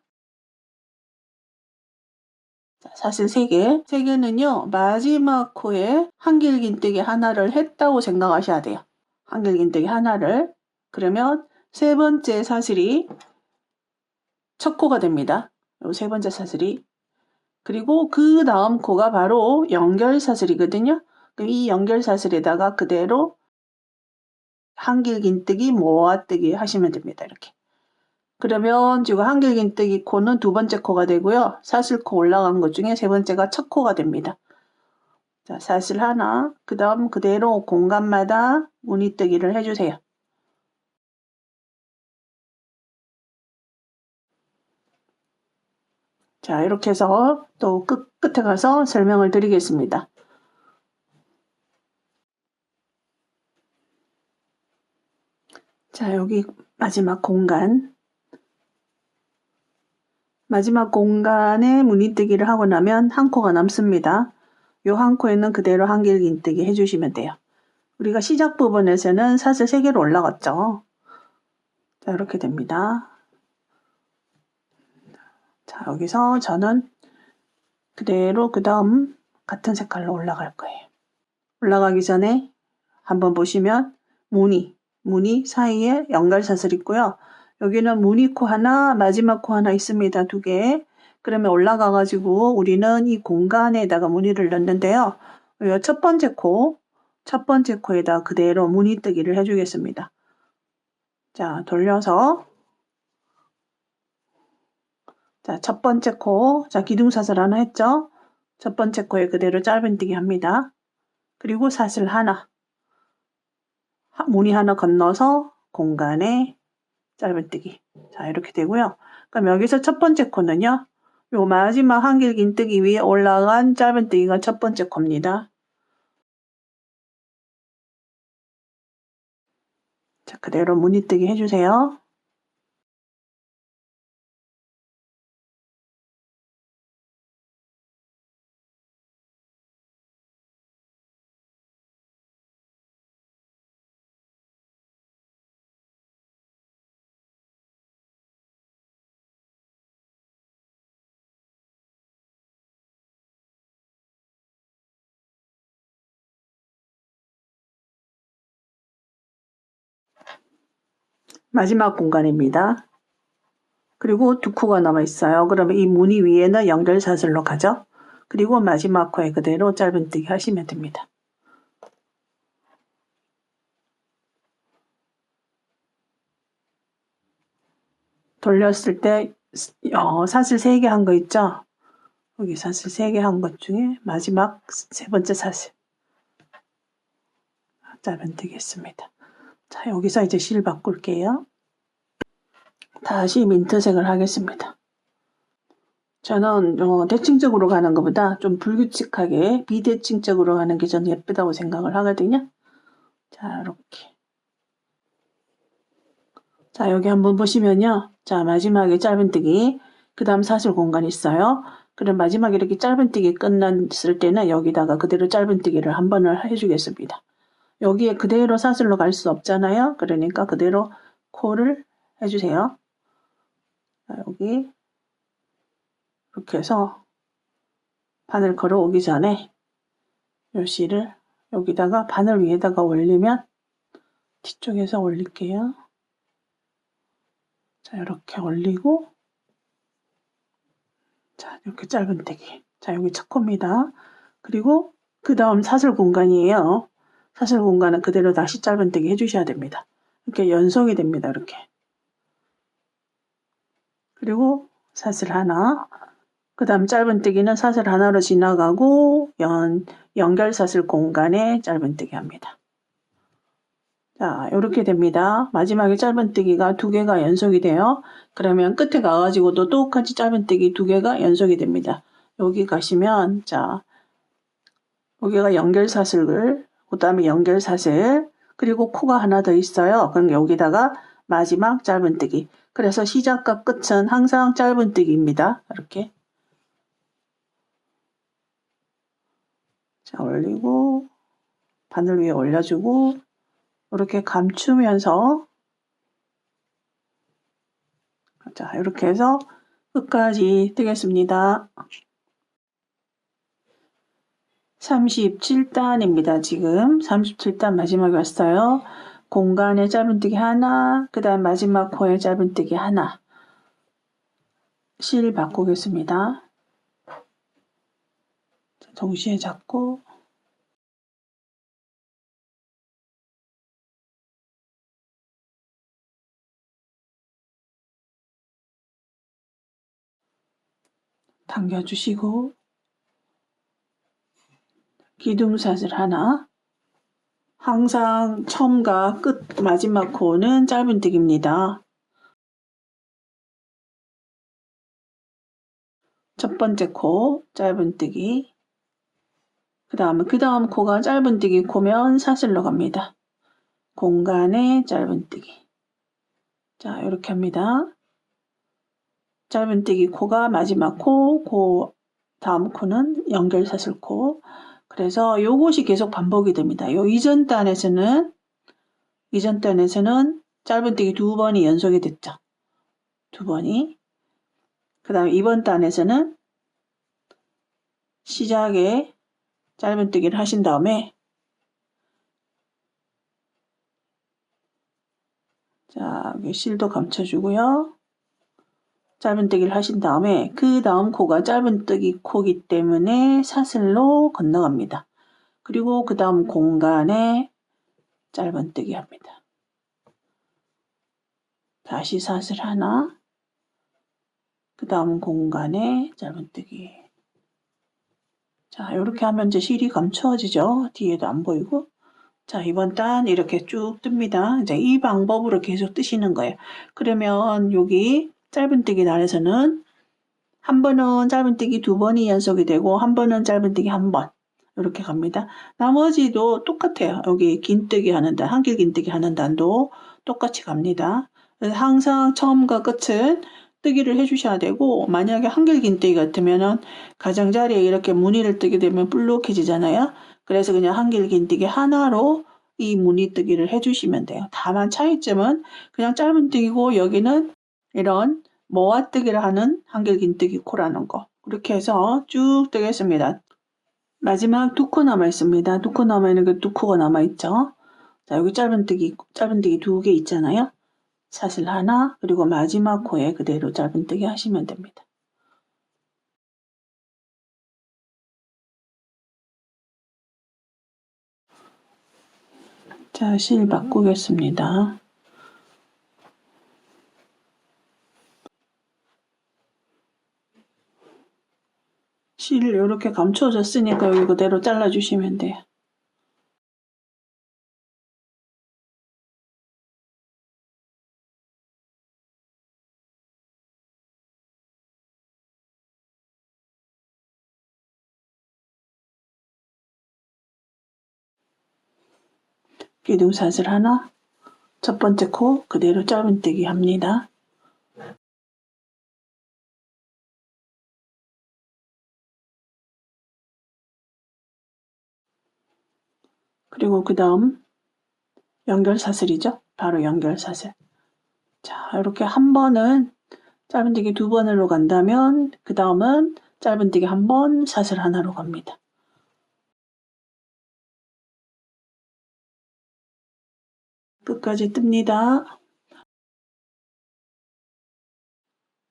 자, 사슬 3개. 3개는요, 마지막 코에 한길긴뜨기 하나를 했다고 생각하셔야 돼요. 한길긴뜨기 하나를. 그러면 세 번째 사슬이 첫 코가 됩니다. 요 세 번째 사슬이. 그리고 그 다음 코가 바로 연결 사슬이거든요. 그럼 이 연결 사슬에다가 그대로 한길긴뜨기, 모아뜨기 하시면 됩니다. 이렇게. 그러면 지금 한길긴뜨기 코는 두 번째 코가 되고요. 사슬코 올라간 것 중에 세 번째가 첫 코가 됩니다. 자, 사슬 하나, 그 다음 그대로 공간마다 무늬뜨기를 해주세요. 자, 이렇게 해서 또 끝에 가서 설명을 드리겠습니다. 자, 여기 마지막 공간. 마지막 공간에 무늬뜨기를 하고 나면 한 코가 남습니다. 요 한 코에는 그대로 한길긴뜨기 해주시면 돼요. 우리가 시작 부분에서는 사슬 3개로 올라갔죠. 자, 이렇게 됩니다. 자, 여기서 저는 그대로 그 다음 같은 색깔로 올라갈 거예요. 올라가기 전에 한번 보시면 무늬 사이에 연결사슬 있고요. 여기는 무늬코 하나, 마지막 코 하나 있습니다. 2개. 그러면 올라가 가지고 우리는 이 공간에다가 무늬를 넣는데요. 첫 번째 코에다 그대로 무늬뜨기를 해주겠습니다. 자, 돌려서 자, 첫 번째 코, 자, 기둥사슬 하나 했죠? 첫 번째 코에 그대로 짧은뜨기 합니다. 그리고 사슬 하나, 무늬 하나 건너서 공간에 짧은뜨기. 자, 이렇게 되고요. 그럼 여기서 첫 번째 코는요. 요 마지막 한길긴뜨기 위에 올라간 짧은뜨기가 첫 번째 코입니다. 자, 그대로 무늬뜨기 해주세요. 마지막 공간입니다. 그리고 두 코가 남아 있어요. 그러면 이 무늬 위에는 연결사슬로 가죠. 그리고 마지막 코에 그대로 짧은뜨기 하시면 됩니다. 돌렸을 때 사슬 3개 한 거 있죠? 여기 사슬 3개 한 것 중에 마지막 세 번째 사슬 짧은뜨기 했습니다. 자, 여기서 이제 실 바꿀게요. 다시 민트색을 하겠습니다. 저는 대칭적으로 가는 것보다 좀 불규칙하게 비대칭적으로 가는 게 저는 예쁘다고 생각을 하거든요. 자, 이렇게. 자, 여기 한번 보시면요. 자, 마지막에 짧은뜨기, 그 다음 사슬 공간이 있어요. 그럼 마지막에 이렇게 짧은뜨기 끝났을 때는 여기다가 그대로 짧은뜨기를 한 번을 해주겠습니다. 여기에 그대로 사슬로 갈 수 없잖아요. 그러니까 그대로 코를 해주세요. 자, 여기 이렇게 해서 바늘 걸어 오기 전에 요 실을 여기다가 바늘 위에다가 올리면 뒤쪽에서 올릴게요. 자, 이렇게 올리고, 자, 이렇게 짧은뜨기. 자, 여기 첫 코입니다. 그리고 그 다음 사슬 공간이에요. 사슬 공간은 그대로 다시 짧은뜨기 해주셔야 됩니다. 이렇게 연속이 됩니다. 이렇게. 그리고 사슬 하나. 그 다음 짧은뜨기는 사슬 하나로 지나가고 연결사슬 공간에 짧은뜨기 합니다. 자, 이렇게 됩니다. 마지막에 짧은뜨기가 2개가 연속이 돼요. 그러면 끝에 가가지고도 똑같이 짧은뜨기 2개가 연속이 됩니다. 여기 가시면, 자, 여기가 연결사슬, 그 다음에 연결사슬, 그리고 코가 하나 더 있어요. 그럼 여기다가 마지막 짧은뜨기. 그래서 시작과 끝은 항상 짧은뜨기입니다. 이렇게. 자, 올리고, 바늘 위에 올려주고, 이렇게 감추면서, 자, 이렇게 해서 끝까지 뜨겠습니다. 37단입니다. 지금 37단 마지막에 왔어요. 공간에 짧은뜨기 하나, 그 다음 마지막 코에 짧은뜨기 하나. 실 바꾸겠습니다. 동시에 잡고, 당겨주시고, 기둥사슬 하나. 항상 처음과 끝 마지막 코는 짧은뜨기입니다. 첫 번째 코 짧은뜨기. 그 다음 코가 짧은뜨기 코면 사슬로 갑니다. 공간에 짧은뜨기. 자, 이렇게 합니다. 짧은뜨기 코가 마지막 코, 다음 코는 연결사슬 코. 그래서 요것이 계속 반복이 됩니다. 요 이전 단에서는 짧은뜨기 2번이 연속이 됐죠. 2번이. 그 다음 이번 단에서는 시작에 짧은뜨기를 하신 다음에, 자, 여기 실도 감춰주고요. 짧은뜨기를 하신 다음에 그 다음 코가 짧은뜨기 코기 때문에 사슬로 건너갑니다. 그리고 그 다음 공간에 짧은뜨기 합니다. 다시 사슬 하나, 그 다음 공간에 짧은뜨기. 자, 이렇게 하면 이제 실이 감추어지죠. 뒤에도 안 보이고. 자, 이번 단 이렇게 쭉 뜹니다. 이제 이 방법으로 계속 뜨시는 거예요. 그러면 여기 짧은뜨기 단에서는 한 번은 짧은뜨기 2번이 연속이 되고 한 번은 짧은뜨기 1번 이렇게 갑니다. 나머지도 똑같아요. 여기 긴뜨기 하는 단, 한길 긴뜨기 하는 단도 똑같이 갑니다. 그래서 항상 처음과 끝은 뜨기를 해주셔야 되고, 만약에 한길 긴뜨기 같으면은 가장자리에 이렇게 무늬를 뜨게 되면 볼록해지잖아요. 그래서 그냥 한길 긴뜨기 하나로 이 무늬 뜨기를 해주시면 돼요. 다만 차이점은 그냥 짧은뜨기고 여기는 이런 모아뜨기를 하는 한길 긴뜨기 코라는 거. 그렇게 해서 쭉 뜨겠습니다. 마지막 2코 남아 있습니다. 2코 남아 있는 게 2코가 남아 있죠. 자, 여기 짧은뜨기 2개 있잖아요. 사슬 하나, 그리고 마지막 코에 그대로 짧은뜨기 하시면 됩니다. 자, 실 바꾸겠습니다. 실 이렇게 감춰졌으니까 여기 그대로 잘라주시면 돼요. 기둥사슬 하나, 첫 번째 코 그대로 짧은뜨기 합니다. 그리고 그 다음 연결사슬이죠. 바로 연결사슬. 자, 이렇게 한 번은 짧은뜨기 두 번으로 간다면 그 다음은 짧은뜨기 한 번, 사슬 하나로 갑니다. 끝까지 뜹니다.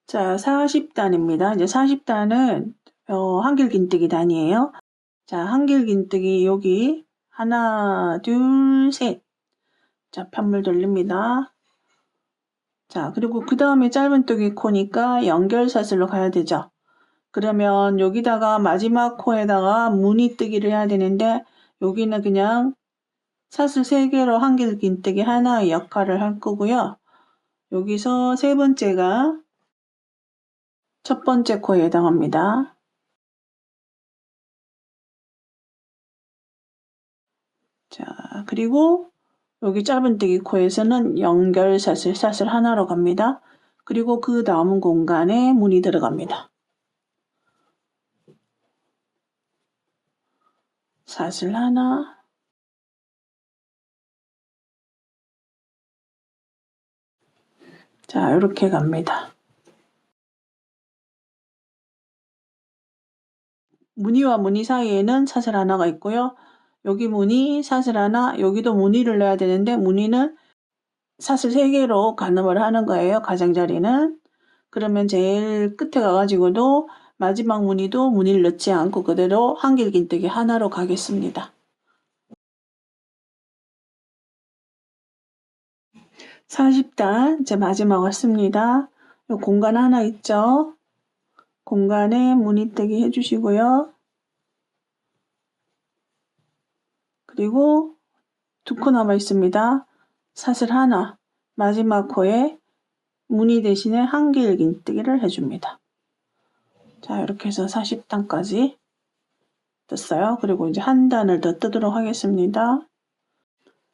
자, 40단입니다. 이제 40단은 한길긴뜨기 단이에요. 자, 한길긴뜨기 여기 하나, 둘, 셋. 자, 편물 돌립니다. 자, 그리고 그 다음에 짧은뜨기 코니까 연결사슬로 가야 되죠. 그러면 여기다가 마지막 코에다가 무늬뜨기를 해야 되는데 여기는 그냥 사슬 3개로 한길긴뜨기 하나의 역할을 할 거고요. 여기서 세 번째가 첫 번째 코에 해당합니다. 자, 그리고 여기 짧은뜨기 코에서는 연결사슬, 사슬 하나로 갑니다. 그리고 그 남은 공간에 무늬 들어갑니다. 사슬 하나, 자, 이렇게 갑니다. 무늬와 무늬 사이에는 사슬 하나가 있고요. 여기 무늬, 사슬 하나, 여기도 무늬를 넣어야 되는데 무늬는 사슬 3개로 가늠을 하는 거예요. 가장자리는. 그러면 제일 끝에 가가지고도 마지막 무늬도 무늬를 넣지 않고 그대로 한길긴뜨기 하나로 가겠습니다. 40단 이제 마지막 왔습니다. 요 공간 하나 있죠. 공간에 무늬뜨기 해주시고요. 그리고 2코 남아 있습니다. 사슬 하나, 마지막 코에 무늬 대신에 한길긴뜨기를 해줍니다. 자, 이렇게 해서 40단까지 떴어요. 그리고 이제 한 단을 더 뜨도록 하겠습니다.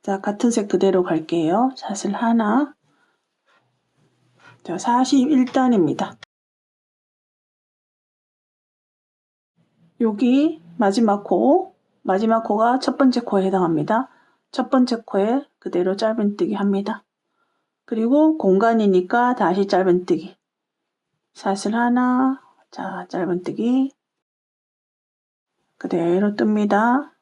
자, 같은 색 그대로 갈게요. 사슬 하나. 자, 41단입니다. 여기 마지막 코가 첫 번째 코에 해당합니다. 첫 번째 코에 그대로 짧은뜨기 합니다. 그리고 공간이니까 다시 짧은뜨기. 사슬 하나, 자, 짧은뜨기. 그대로 뜹니다.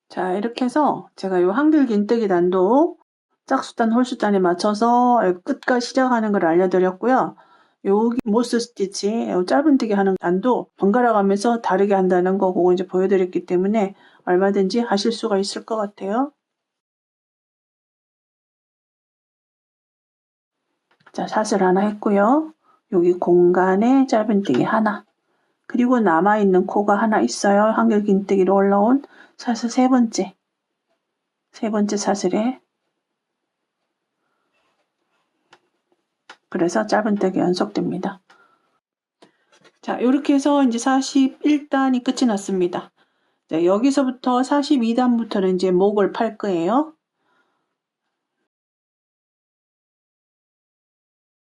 자, 이렇게 해서 제가 이 한길긴뜨기 단도 짝수단, 홀수단에 맞춰서 끝까지 시작하는 걸 알려드렸고요. 여기 모스 스티치, 짧은뜨기 하는 단도 번갈아 가면서 다르게 한다는 거 그거 이제 보여드렸기 때문에 얼마든지 하실 수가 있을 것 같아요. 자, 사슬 하나 했고요. 여기 공간에 짧은뜨기 하나. 그리고 남아있는 코가 하나 있어요. 한길긴뜨기로 올라온 사슬 세 번째 사슬에 그래서 짧은뜨기 연속됩니다. 자, 이렇게 해서 이제 41단이 끝이 났습니다. 자, 여기서부터 42단부터는 이제 목을 팔 거예요.